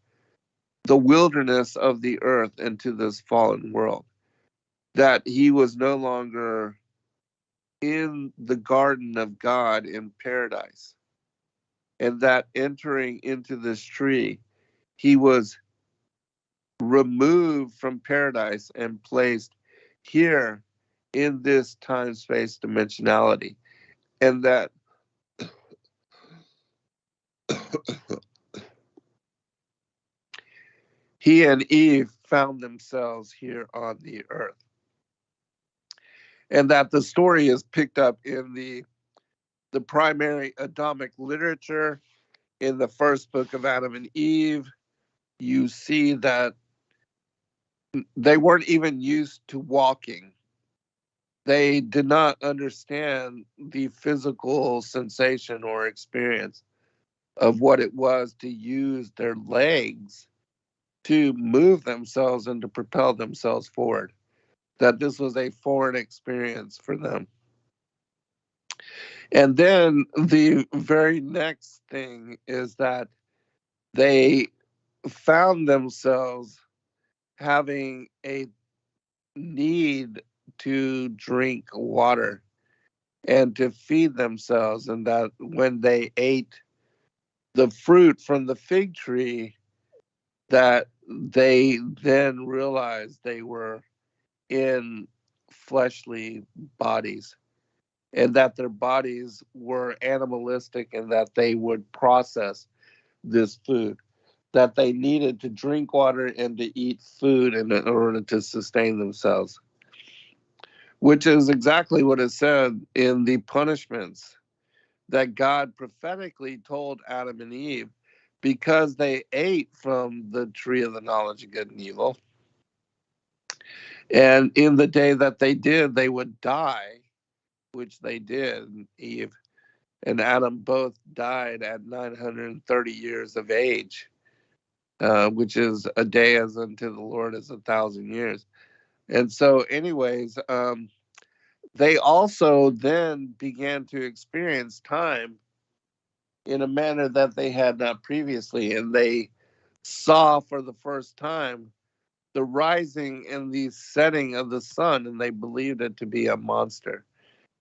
the wilderness of the earth and to this fallen world. That he was no longer in the garden of God in paradise, and that entering into this tree, he was removed from paradise and placed here in this time-space dimensionality, and that he and Eve found themselves here on the earth. And that the story is picked up in the primary Adamic literature. In the first book of Adam and Eve, you see that they weren't even used to walking. They did not understand the physical sensation or experience of what it was to use their legs to move themselves and to propel themselves forward. That this was a foreign experience for them. And then the very next thing is that they found themselves having a need to drink water and to feed themselves, and that when they ate the fruit from the fig tree, that they then realized they were in fleshly bodies, and that their bodies were animalistic, and that they would process this food, that they needed to drink water and to eat food in order to sustain themselves, which is exactly what is said in the punishments that God prophetically told Adam and Eve because they ate from the tree of the knowledge of good and evil. And in the day that they did, they would die, which they did. Eve and Adam both died at 930 years of age, which is a day as unto the Lord as 1,000 years. And so, anyways, they also then began to experience time in a manner that they had not previously. And they saw for the first time the rising and the setting of the sun, and they believed it to be a monster.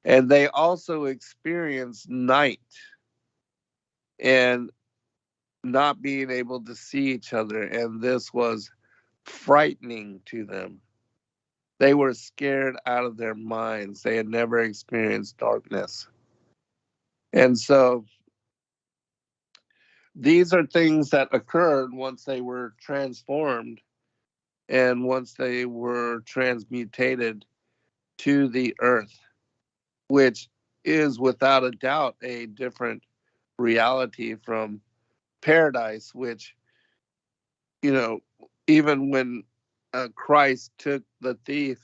And they also experienced night and not being able to see each other. And this was frightening to them. They were scared out of their minds. They had never experienced darkness. And so these are things that occurred once they were transformed and once they were transmutated to the earth, which is without a doubt a different reality from paradise, which, you know, even when Christ took the thief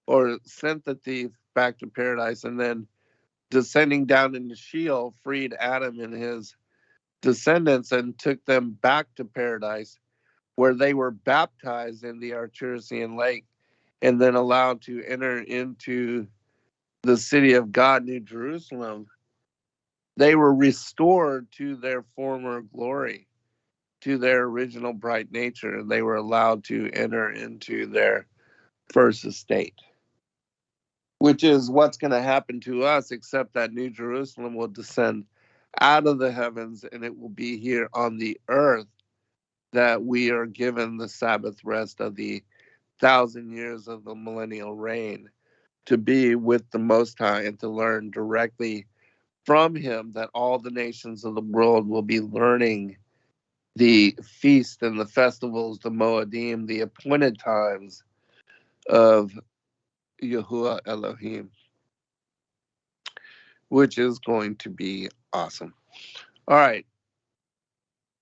or sent the thief back to paradise and then descending down into Sheol, freed Adam and his descendants and took them back to paradise, where they were baptized in the Arturian lake and then allowed to enter into the city of God, New Jerusalem. They were restored to their former glory, to their original bright nature, and they were allowed to enter into their first estate, which is what's going to happen to us, except that New Jerusalem will descend out of the heavens and it will be here on the earth that we are given the Sabbath rest of the 1,000 years of the millennial reign, to be with the Most High and to learn directly from him, that all the nations of the world will be learning the feast and the festivals, the Moedim, the appointed times of Yahuwah Elohim, which is going to be awesome. All right,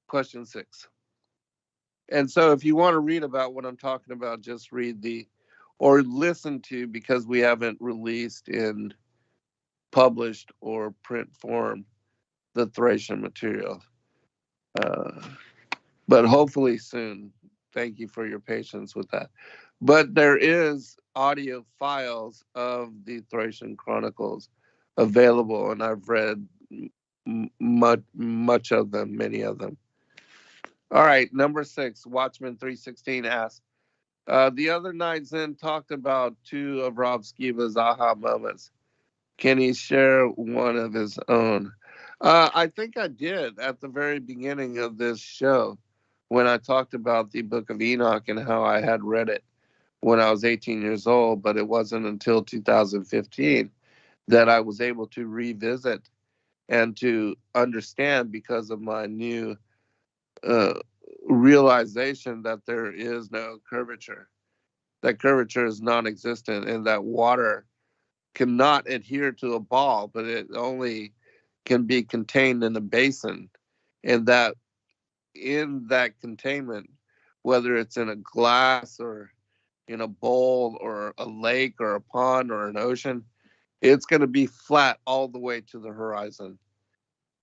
question 6. And so if you want to read about what I'm talking about, just read or listen to, because we haven't released in published or print form the Thracian material. But hopefully soon. Thank you for your patience with that. But there is audio files of the Thracian Chronicles available, and I've read much of them, many of them. All right, number 6, Watchman 316 asks, the other night Zen talked about 2 of Rob Skiba's aha moments. Can he share one of his own? I think I did at the very beginning of this show when I talked about the Book of Enoch and how I had read it when I was 18 years old, but it wasn't until 2015 that I was able to revisit and to understand, because of my new uh, realization that there is no curvature. That curvature is non-existent, and that water cannot adhere to a ball, but it only can be contained in a basin. And that in that containment, whether it's in a glass or in a bowl or a lake or a pond or an ocean, it's going to be flat all the way to the horizon.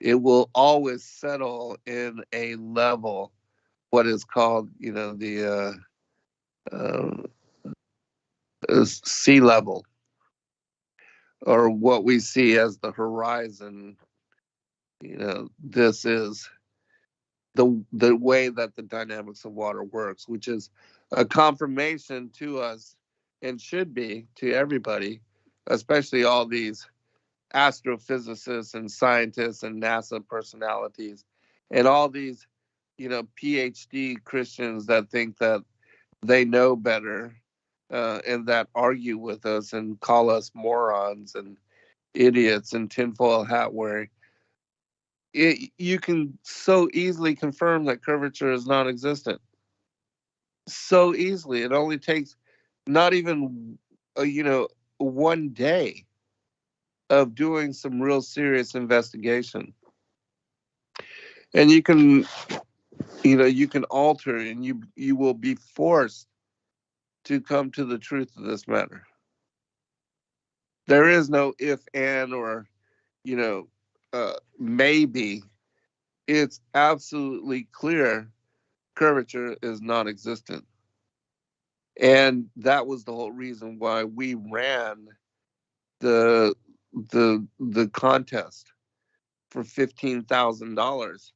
It will always settle in a level, what is called, the sea level, or what we see as the horizon. This is the way that the dynamics of water works, which is a confirmation to us, and should be to everybody, especially all these astrophysicists and scientists and NASA personalities, and all these, PhD Christians that think that they know better, and that argue with us and call us morons and idiots and tinfoil hat wearing. You can so easily confirm that curvature is non-existent. So easily. It only takes not even, one day of doing some real serious investigation. And you can alter, and you will be forced to come to the truth of this matter. There is no if, and, or, maybe. It's absolutely clear curvature is non-existent. And that was the whole reason why we ran the the contest for $15,000,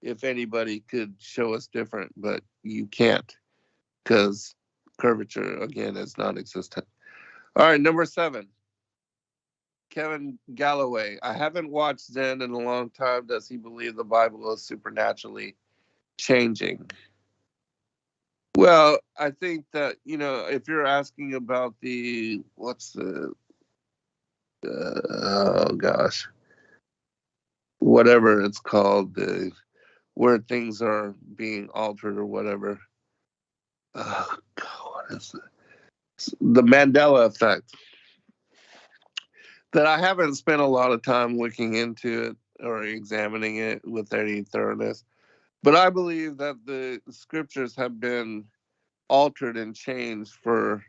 if anybody could show us different, but you can't, because curvature again is non-existent. All right, number 7, Kevin Galloway. I haven't watched Zen in a long time. Does he believe the Bible is supernaturally changing? Well, I think that, if you're asking about the, what's the, oh gosh, whatever it's called, where things are being altered or whatever. Oh, God, what is it? The Mandela effect. That I haven't spent a lot of time looking into it or examining it with any thoroughness. But I believe that the scriptures have been altered and changed for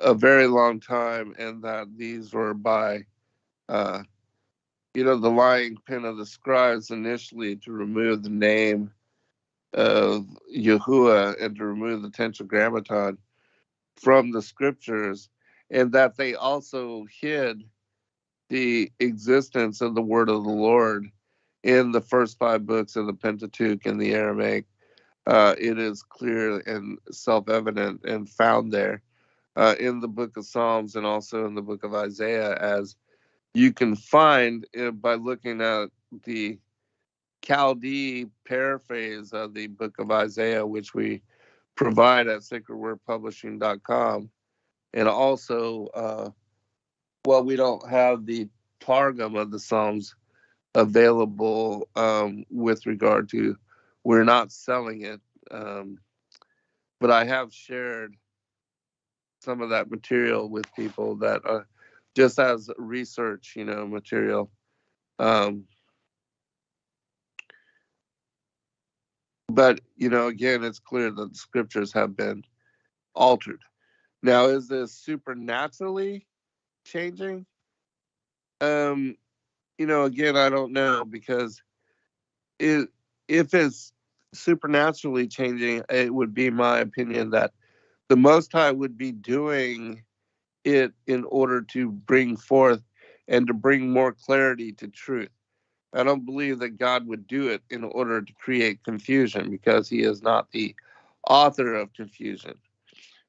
a very long time, and that these were by, uh, the lying pen of the scribes initially to remove the name of Yahuwah and to remove the tetragrammaton from the scriptures, and that they also hid the existence of the word of the Lord in the first 5 books of the Pentateuch in the Aramaic. It is clear and self-evident and found there, in the book of Psalms and also in the book of Isaiah, as you can find by looking at the Chaldee paraphrase of the book of Isaiah, which we provide at sacredwordpublishing.com. And also, we don't have the Targum of the Psalms available, with regard to, we're not selling it. But I have shared some of that material with people that just as research, material. Um, but, again, it's clear that the scriptures have been altered. Now, is this supernaturally changing? Again, I don't know, because if it's supernaturally changing, it would be my opinion that the Most High would be doing it in order to bring forth and to bring more clarity to truth. I don't believe that God would do it in order to create confusion, because he is not the author of confusion,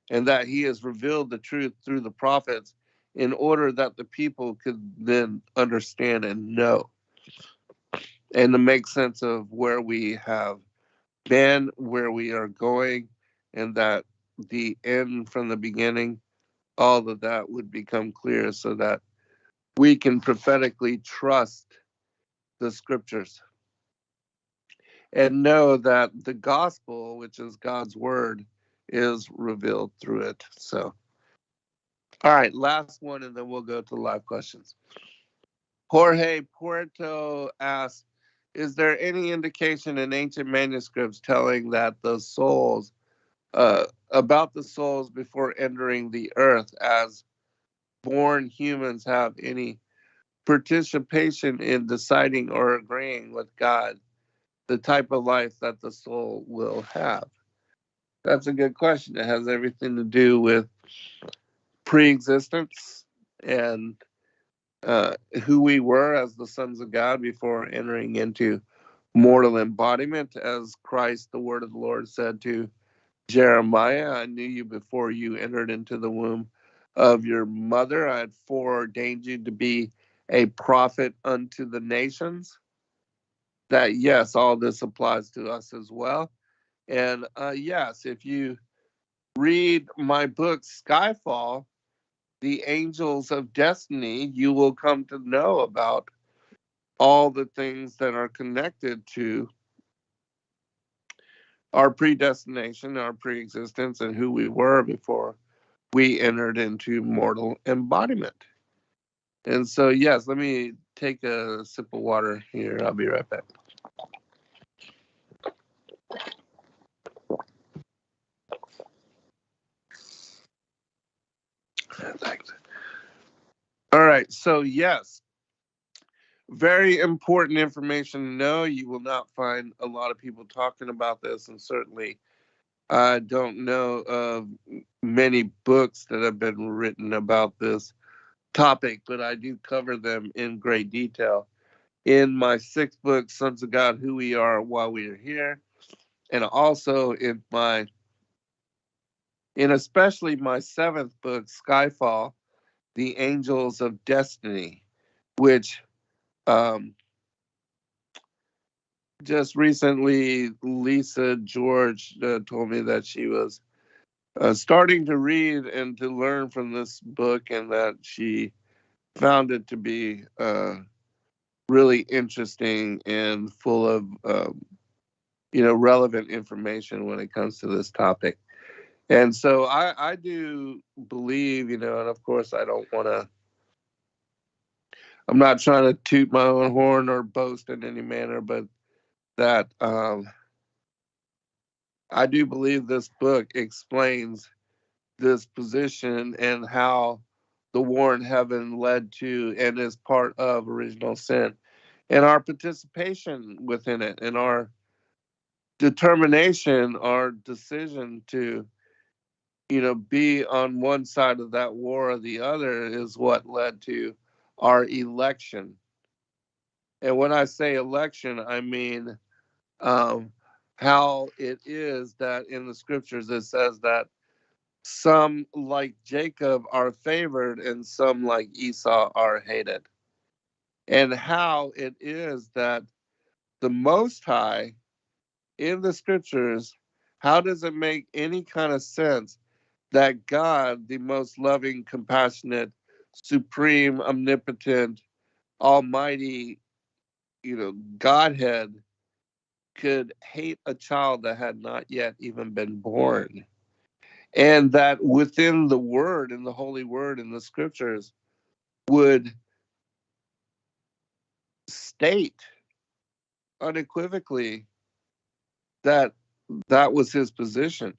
and that he has revealed the truth through the prophets in order that the people could then understand and know, and to make sense of where we have been, where we are going, and that the end from the beginning, all of that would become clear so that we can prophetically trust the scriptures and know that the gospel, which is God's word, is revealed through it. So, all right, last one, and then we'll go to live questions. Jorge Puerto asks, is there any indication in ancient manuscripts telling that the souls, about the souls before entering the earth as born humans have any participation in deciding or agreeing with God the type of life that the soul will have? That's a good question. It has everything to do with pre-existence and who we were as the sons of God before entering into mortal embodiment, as Christ, the word of the Lord, said to Jeremiah, I knew you before you entered into the womb of your mother. I had foreordained you to be a prophet unto the nations. That, yes, all this applies to us as well. And yes, if you read my book, Skyfall, The Angels of Destiny, you will come to know about all the things that are connected to our predestination, our preexistence, and who we were before we entered into mortal embodiment. And so, yes, let me take a sip of water here. I'll be right back. Thanks. All right. So, yes, very important information to know. You will not find a lot of people talking about this, and certainly I don't know of many books that have been written about this topic, but I do cover them in great detail in my sixth book, Sons of God, Who We Are While We Are Here, and also in especially my seventh book, Skyfall, The Angels of Destiny, which um, just recently Lisa George told me that she was starting to read and to learn from this book, and that she found it to be really interesting and full of relevant information when it comes to this topic. And so I do believe, and of course I'm not trying to toot my own horn or boast in any manner, but that I do believe this book explains this position and how the war in heaven led to and is part of original sin, and our participation within it, and our determination, our decision to be on one side of that war or the other is what led to our election. And when I say election, I mean how it is that in the scriptures it says that some, like Jacob, are favored and some, like Esau, are hated. And how it is that the Most High in the scriptures, how does it make any kind of sense that God, the most loving, compassionate, supreme, omnipotent, almighty, Godhead, could hate a child that had not yet even been born? And that within the word, in the holy word, in the scriptures, would state unequivocally that that was his position.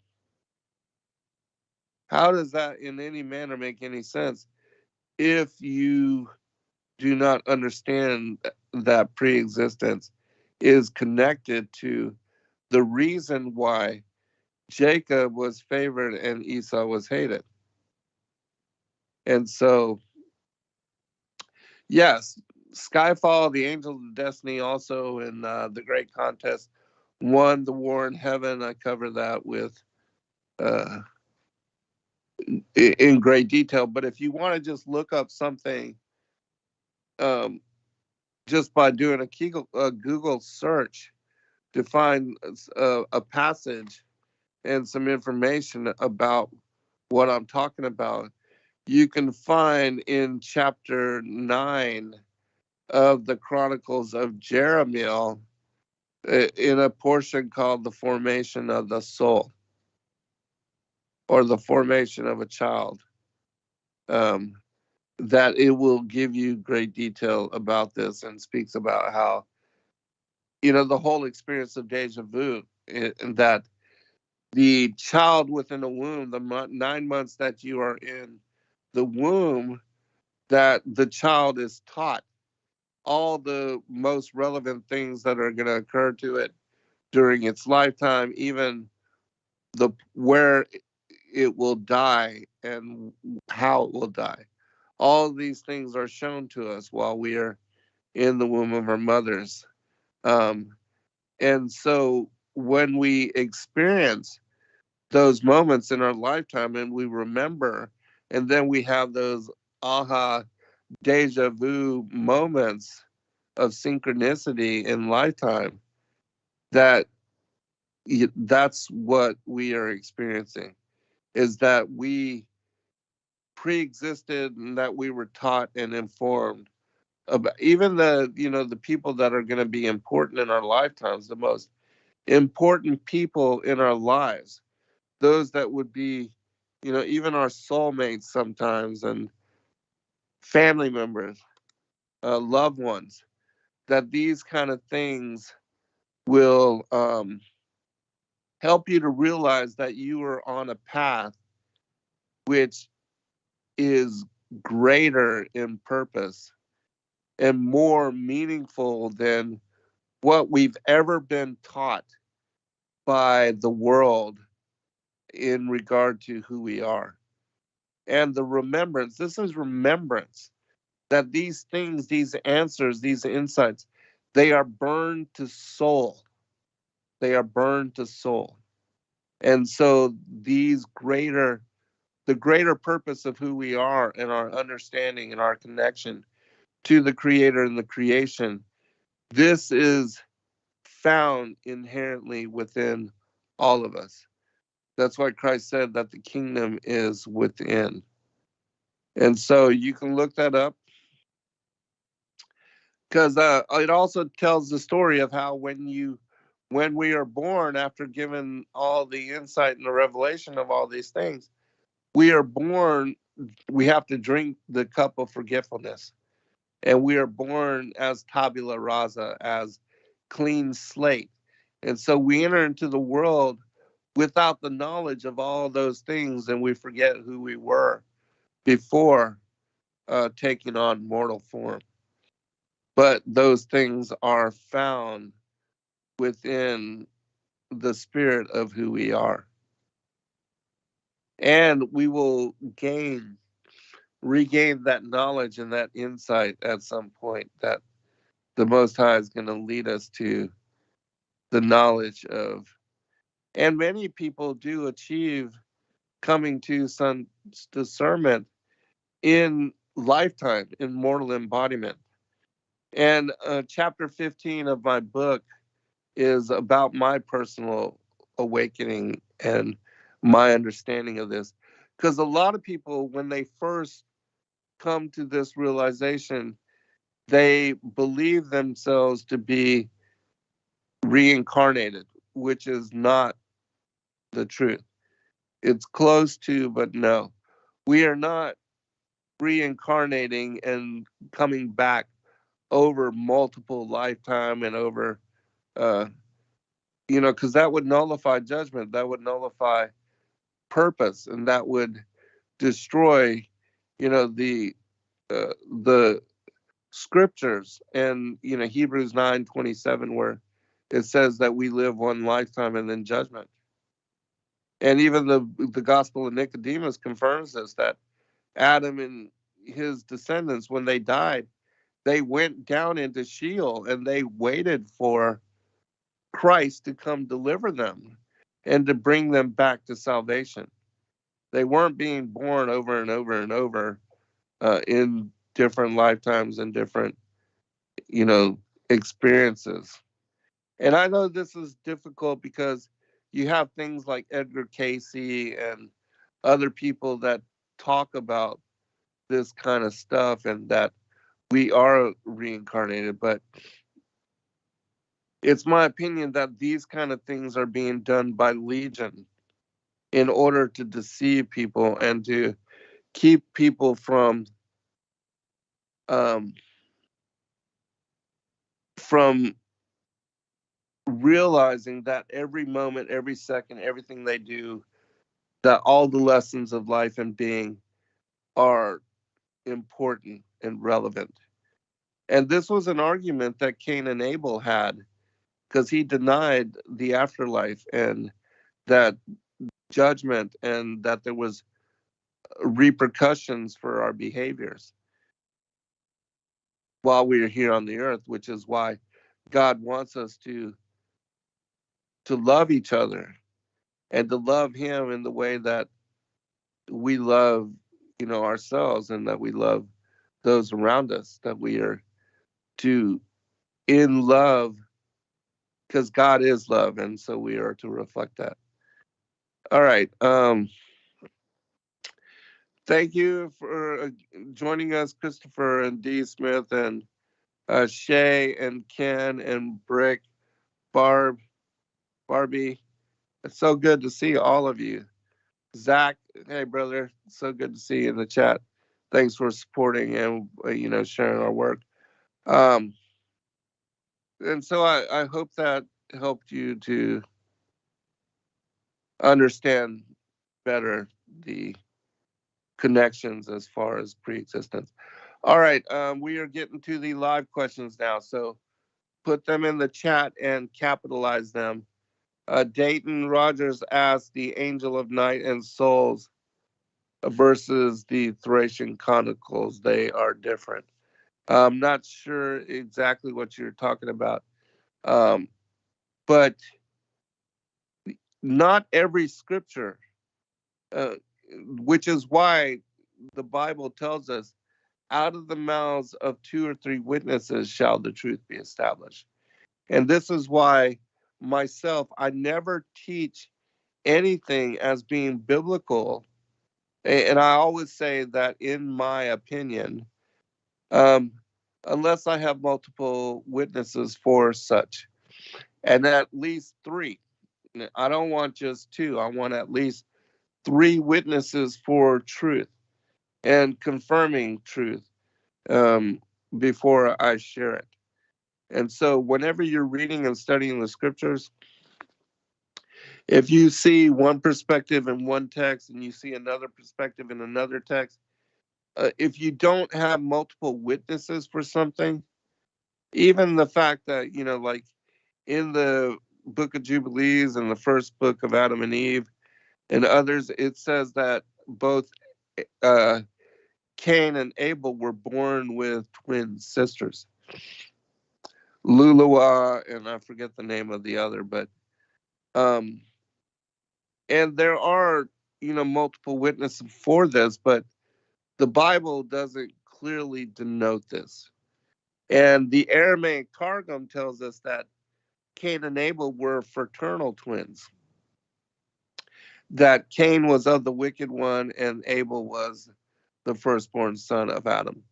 How does that in any manner make any sense if you do not understand that pre-existence is connected to the reason why Jacob was favored and Esau was hated? And so, yes, Skyfall, the Angels of Destiny, also in the Great Contest, won the war in heaven. I cover that with uh, in great detail. But if you want to just look up something, um, just by doing a Google search to find a passage and some information about what I'm talking about, you can find in chapter 9 of the Chronicles of Jeremiah, in a portion called the formation of the soul, or the formation of a child. Um, that it will give you great detail about this, and speaks about how, the whole experience of deja vu, and that the child within the womb, the 9 months that you are in the womb, that the child is taught all the most relevant things that are going to occur to it during its lifetime, even the where it will die and how it will die. All these things are shown to us while we are in the womb of our mothers. Um, and so when we experience those moments in our lifetime and we remember, and then we have those aha, deja vu moments of synchronicity in lifetime, that that's what we are experiencing, is that we pre-existed and that we were taught and informed about even the people that are going to be important in our lifetimes, the most important people in our lives, those that would be, even our soulmates sometimes, and family members, loved ones, that these kind of things will help you to realize that you are on a path which is greater in purpose and more meaningful than what we've ever been taught by the world in regard to who we are. And the remembrance, this is remembrance, that these things, these answers, these insights, they are burned to soul. They are burned to soul. And so the greater purpose of who we are, and our understanding and our connection to the creator and the creation, this is found inherently within all of us. That's why Christ said that the kingdom is within. And so you can look that up, because it also tells the story of how when we are born, after given all the insight and the revelation of all these things, we are born, we have to drink the cup of forgetfulness. And we are born as tabula rasa, as clean slate. And so we enter into the world without the knowledge of all those things, and we forget who we were before taking on mortal form. But those things are found within the spirit of who we are. And we will regain that knowledge and that insight at some point, that the Most High is going to lead us to the knowledge of. And many people do achieve coming to some discernment in lifetime, in mortal embodiment. And chapter 15 of my book is about my personal awakening and my understanding of this. Because a lot of people, when they first come to this realization, they believe themselves to be reincarnated, which is not the truth. It's close to, but no. We are not reincarnating and coming back over multiple lifetime and over, uh, because that would nullify judgment, that would nullify purpose, and that would destroy, the scriptures, and Hebrews 9:27, where it says that we live one lifetime and then judgment. And even the Gospel of Nicodemus confirms this, that Adam and his descendants, when they died, they went down into Sheol and they waited for Christ to come deliver them and to bring them back to salvation. They weren't being born over and over and over in different lifetimes and different, experiences. And I know this is difficult because you have things like Edgar Casey and other people that talk about this kind of stuff and that we are reincarnated. But it's my opinion that these kind of things are being done by Legion in order to deceive people and to keep people um, from realizing that every moment, every second, everything they do, that all the lessons of life and being are important and relevant. And this was an argument that Cain and Abel had because he denied the afterlife and that judgment and that there was repercussions for our behaviors while we are here on the earth, which is why God wants us to love each other and to love him in the way that we love, ourselves, and that we love those around us, that we are to in love because God is love, and so we are to reflect that. All right. Thank you for joining us, Christopher and Dee Smith and Shay and Ken and Brick, Barbie. It's so good to see all of you. Zach, hey brother, so good to see you in the chat. Thanks for supporting and sharing our work. Um, and so I hope that helped you to understand better the connections as far as pre-existence. All right, we are getting to the live questions now, so put them in the chat and capitalize them. Dayton Rogers asked the Angel of Night and Souls versus the Thracian Chronicles. They are different. I'm not sure exactly what you're talking about, but not every scripture, uh, which is why the Bible tells us, out of the mouths of two or three witnesses shall the truth be established. And this is why myself, I never teach anything as being biblical. And I always say that in my opinion, um, unless I have multiple witnesses for such, and at least three. I don't want just two. I want at least three witnesses for truth and confirming truth um, before I share it. And so, whenever you're reading and studying the scriptures, if you see one perspective in one text and you see another perspective in another text, if you don't have multiple witnesses for something, even the fact that, like in the book of Jubilees and the first book of Adam and Eve and others, it says that both uh, Cain and Abel were born with twin sisters. Lulawa, and I forget the name of the other, but um, and there are multiple witnesses for this, but the Bible doesn't clearly denote this. And the Aramaic Targum tells us that Cain and Abel were fraternal twins. That Cain was of the wicked one and Abel was the firstborn son of Adam.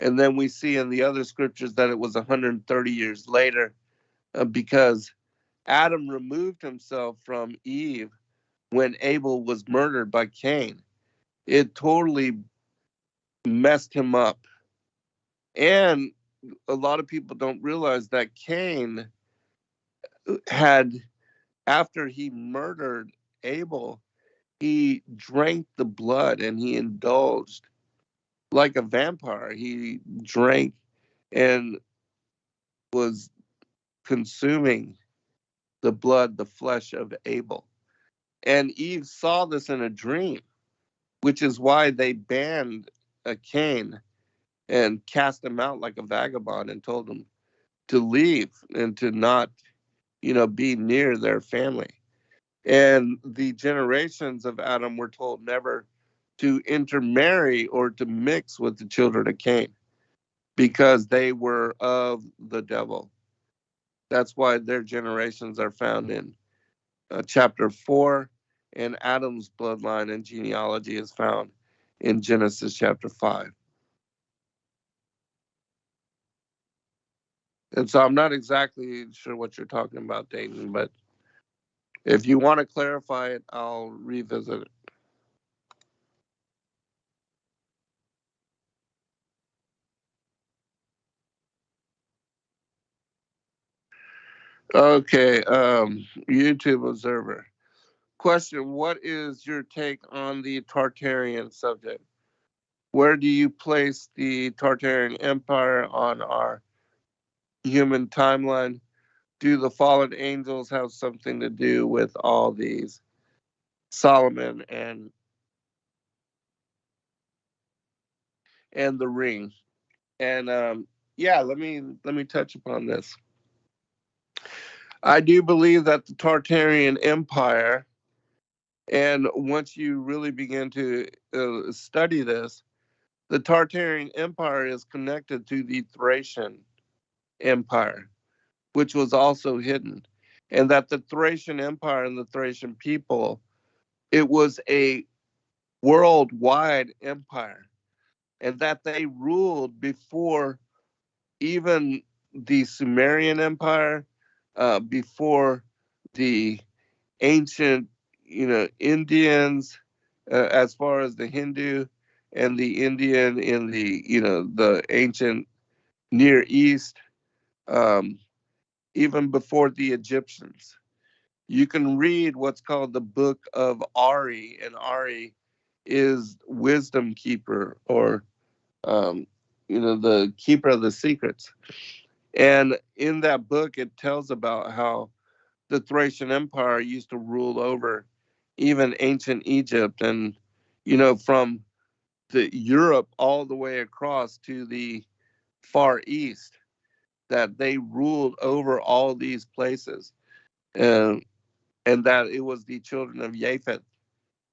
And then we see in the other scriptures that it was 130 years later because Adam removed himself from Eve when Abel was murdered by Cain. It totally messed him up. And a lot of people don't realize that Cain had, after he murdered Abel, he drank the blood and he indulged like a vampire. He drank and was consuming the blood, the flesh of Abel. And Eve saw this in a dream, which is why they banned Cain and cast him out like a vagabond and told him to leave and to not, be near their family. And the generations of Adam were told never to intermarry or to mix with the children of Cain because they were of the devil. That's why their generations are found in chapter 4, and Adam's bloodline and genealogy is found in Genesis chapter 5. And so I'm not exactly sure what you're talking about, Dayton, but if you want to clarify it, I'll revisit it. Okay, YouTube observer. Question: what is your take on the Tartarian subject? Where do you place the Tartarian Empire on our human timeline? Do the fallen angels have something to do with all these? Solomon and the ring. And yeah, let me touch upon this. I do believe that the Tartarian Empire, and once you really begin to study this, the Tartarian Empire is connected to the Thracian Empire, which was also hidden. And that the Thracian Empire and the Thracian people, it was a worldwide empire, and that they ruled before even the Sumerian Empire, before the ancient, Indians, as far as the Hindu and the Indian in the, the ancient Near East, um, even before the Egyptians. You can read what's called the Book of Ari, and Ari is wisdom keeper, or the keeper of the secrets. And in that book, it tells about how the Thracian Empire used to rule over even ancient Egypt, and from the Europe all the way across to the Far East, that they ruled over all these places, and and that it was the children of Japheth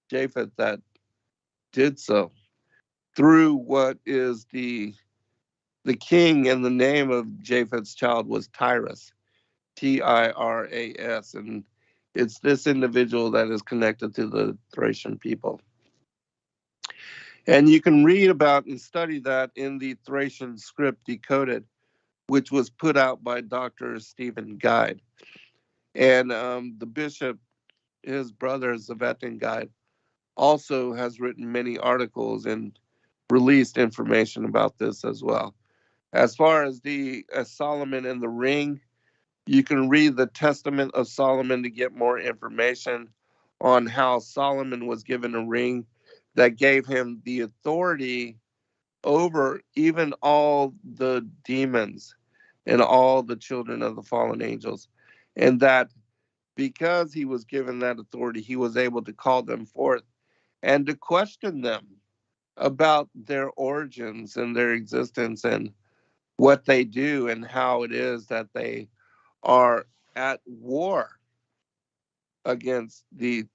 that did so through what is the king, and the name of Japheth's child was Tyrus, Tiras, and it's this individual that is connected to the Thracian people. And you can read about and study that in the Thracian script decoded, which was put out by Dr. Stephen Guide. And the bishop, his brother, Zavetin Guide, also has written many articles and released information about this as well. As far as the Solomon and the ring, you can read the Testament of Solomon to get more information on how Solomon was given a ring that gave him the authority over even all the demons and all the children of the fallen angels. And that because he was given that authority, he was able to call them forth and to question them about their origins and their existence and what they do and how it is that they are at war against the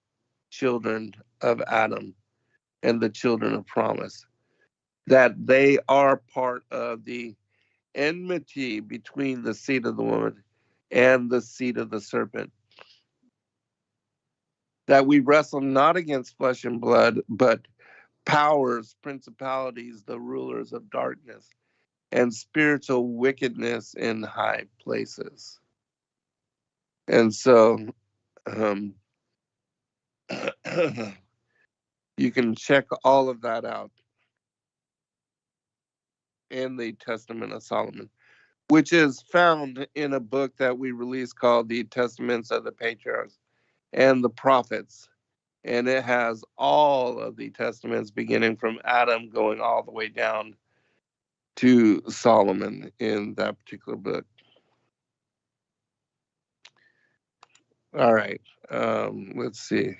children of Adam and the children of promise. That they are part of the enmity between the seed of the woman and the seed of the serpent. That we wrestle not against flesh and blood, but powers, principalities, the rulers of darkness, and spiritual wickedness in high places. And so, um, you can check all of that out in the Testament of Solomon, which is found in a book that we released called The Testaments of the Patriarchs and the Prophets. And it has all of the testaments beginning from Adam going all the way down to Solomon in that particular book. All right. Let's see.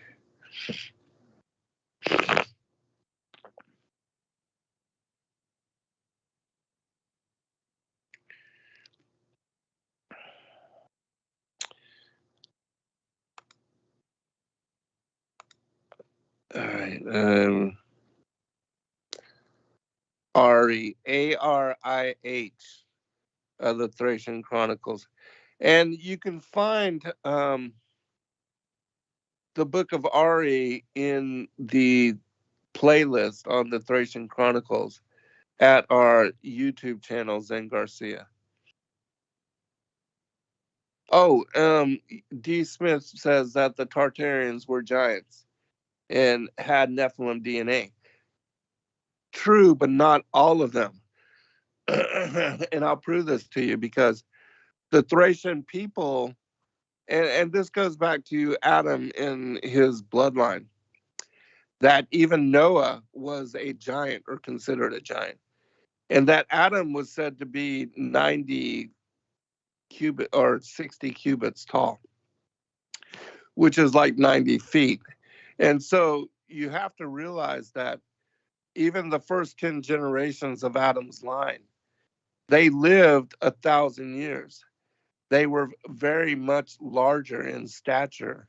All right. Ari, Arih, the Thracian Chronicles. And you can find the book of Ari in the playlist on the Thracian Chronicles at our YouTube channel, Zen Garcia. Oh, D. Smith says that the Tartarians were giants and had Nephilim DNA. True, but not all of them. And I'll prove this to you because the Thracian people, and this goes back to Adam and his bloodline, that even Noah was a giant or considered a giant. And that Adam was said to be 90 cubit or 60 cubits tall, which is like 90 feet. And so you have to realize that even the first 10 generations of Adam's line, they lived 1,000 years. They were very much larger in stature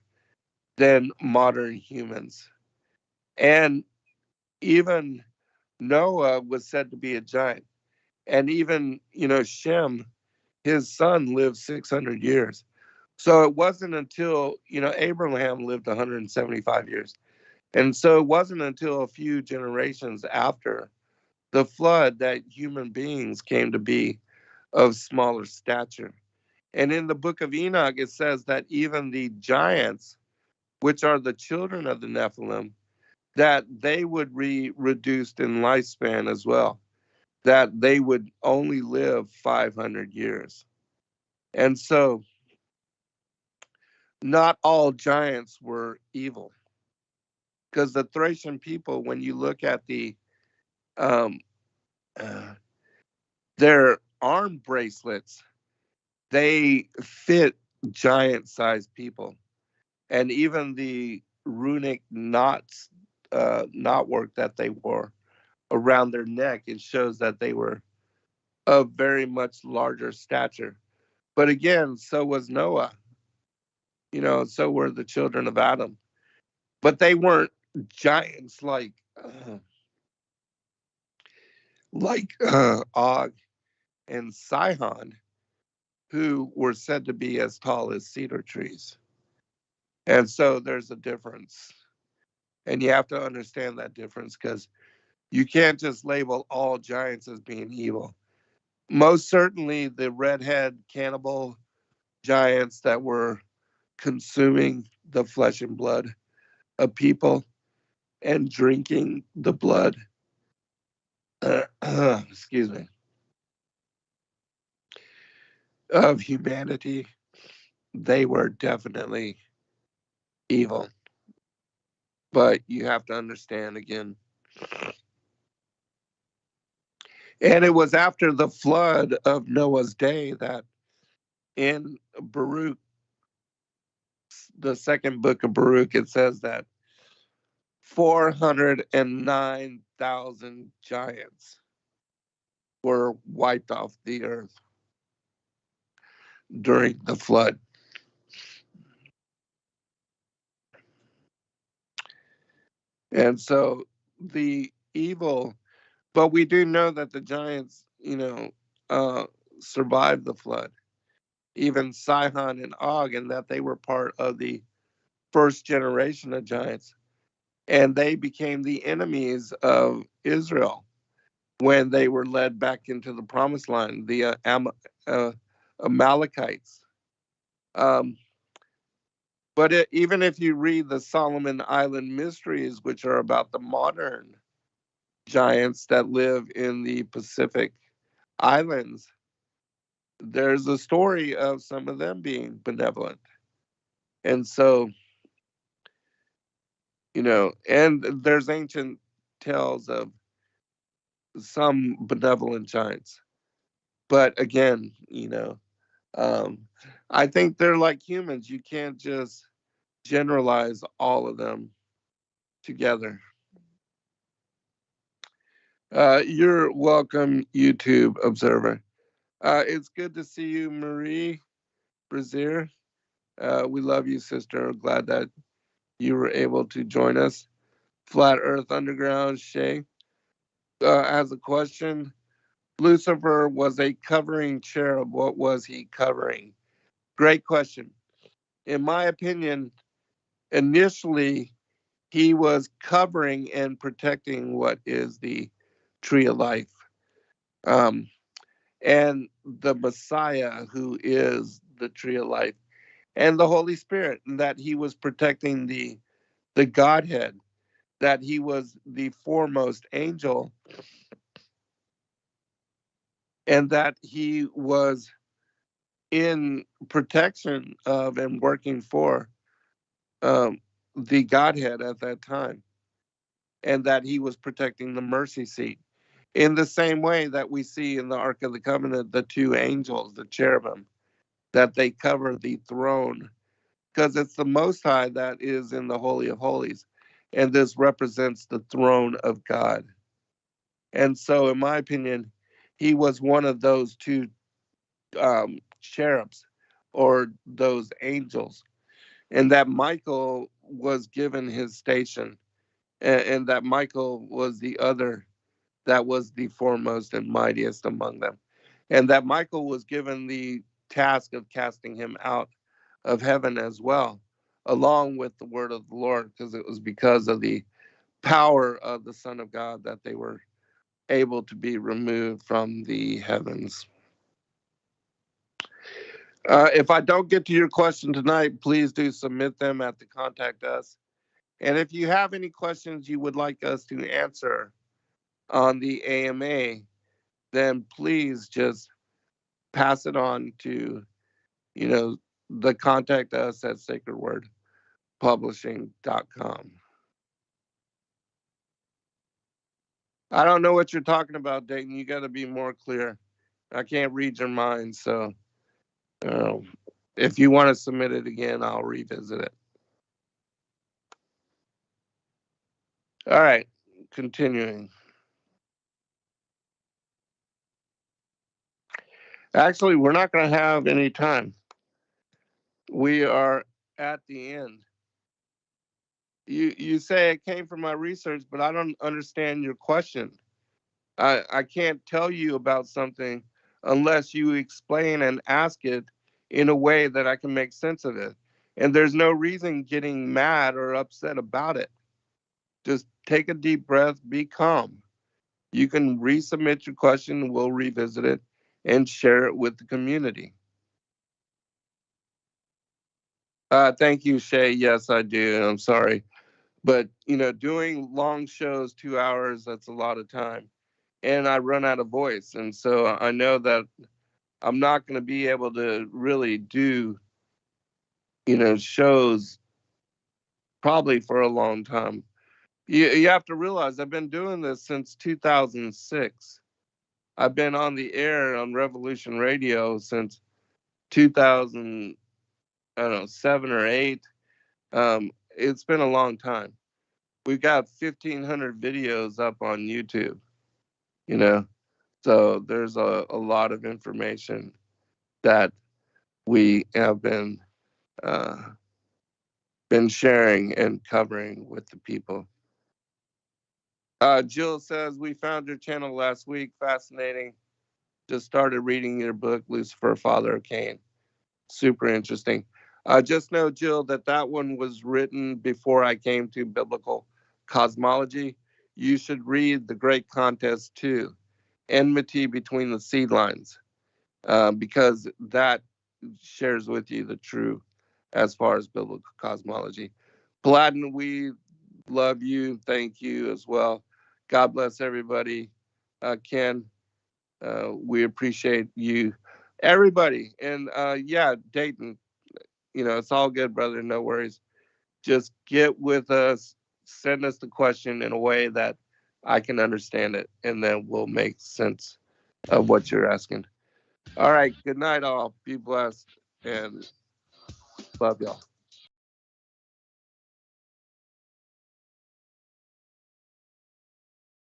than modern humans. And even Noah was said to be a giant. And even, Shem, his son, lived 600 years. So it wasn't until, Abraham lived 175 years. And so it wasn't until a few generations after the flood that human beings came to be of smaller stature. And in the book of Enoch, it says that even the giants, which are the children of the Nephilim, that they would be reduced in lifespan as well, that they would only live 500 years. And so not all giants were evil, because the Thracian people, when you look at um, uh, their arm bracelets, they fit giant-sized people. And even the runic knots, knot work that they wore around their neck, it shows that they were of very much larger stature. But again, so was Noah. So were the children of Adam. But they weren't giants like Og and Sihon, who were said to be as tall as cedar trees. And so there's a difference. And you have to understand that difference, because you can't just label all giants as being evil. Most certainly, the redhead cannibal giants that were consuming the flesh and blood of people and drinking the blood, excuse me, of humanity, they were definitely evil. But you have to understand again. And it was after the flood of Noah's day that in Baruch, the second book of Baruch, it says that 409,000 giants were wiped off the earth during the flood. And so the evil, but we do know that the giants, survived the flood, even Sihon and Og, and that they were part of the first generation of giants. And they became the enemies of Israel when they were led back into the promised land, the Amalekites. Um, but even if you read the Solomon Island mysteries, which are about the modern giants that live in the Pacific Islands, there's a story of some of them being benevolent. And so, and there's ancient tales of some benevolent giants. But again, I think they're like humans. You can't just generalize all of them together. You're welcome, YouTube observer. It's good to see you, Marie Brazier. We love you, sister. Glad that you were able to join us. Flat Earth Underground, Shay has a question. Lucifer was a covering cherub. What was he covering? Great question. In my opinion, initially he was covering and protecting what is the tree of life. Um, and the Messiah, who is the tree of life, and the Holy Spirit, and that he was protecting the Godhead, that he was the foremost angel, and that he was in protection of and working for um, the Godhead at that time, and that he was protecting the mercy seat. In the same way that we see in the Ark of the Covenant, the two angels, the cherubim, that they cover the throne, because it's the Most High that is in the Holy of Holies. And this represents the throne of God. And so, in my opinion, he was one of those two cherubs or those angels. And that Michael was given his station, and that Michael was the other that was the foremost and mightiest among them. And that Michael was given the task of casting him out of heaven as well, along with the word of the Lord, because it was because of the power of the Son of God that they were able to be removed from the heavens. If I don't get to your question tonight, please do submit them at the contact us. And if you have any questions you would like us to answer on the AMA, then please just pass it on to, the contact us at sacredwordpublishing.com. I don't know what you're talking about, Dayton. You got to be more clear. I can't read your mind, so uh, if you want to submit it again, I'll revisit it. All right, continuing. Actually, we're not going to have any time. We are at the end. You say it came from my research, but I don't understand your question. I can't tell you about something unless you explain and ask it in a way that I can make sense of it. And there's no reason getting mad or upset about it. Just take a deep breath, be calm. You can resubmit your question, we'll revisit it and share it with the community. Thank you, Shay. Yes, I do. I'm sorry. But, doing long shows, 2 hours, that's a lot of time. And I run out of voice. And so I know that I'm not going to be able to really do, shows probably for a long time. You have to realize I've been doing this since 2006. I've been on the air on Revolution Radio since 2000, I don't know, 7 or 8. It's been a long time. We've got 1,500 videos up on YouTube, you know, so there's a lot of information that we have uh, been sharing and covering with the people. Jill says, we found your channel last week. Fascinating. Just started reading your book, Lucifer, Father of Cain. Super interesting. Just know, Jill, that one was written before I came to biblical cosmology. You should read The Great Contest too, Enmity Between the Seed Lines, because that shares with you the true as far as biblical cosmology. Platinum, we love you. Thank you as well. God bless everybody. Ken, we appreciate you. Everybody. And yeah, Dayton, it's all good, brother. No worries. Just get with us. Send us the question in a way that I can understand it, and then we'll make sense of what you're asking. All right. Good night, all. Be blessed, and love y'all.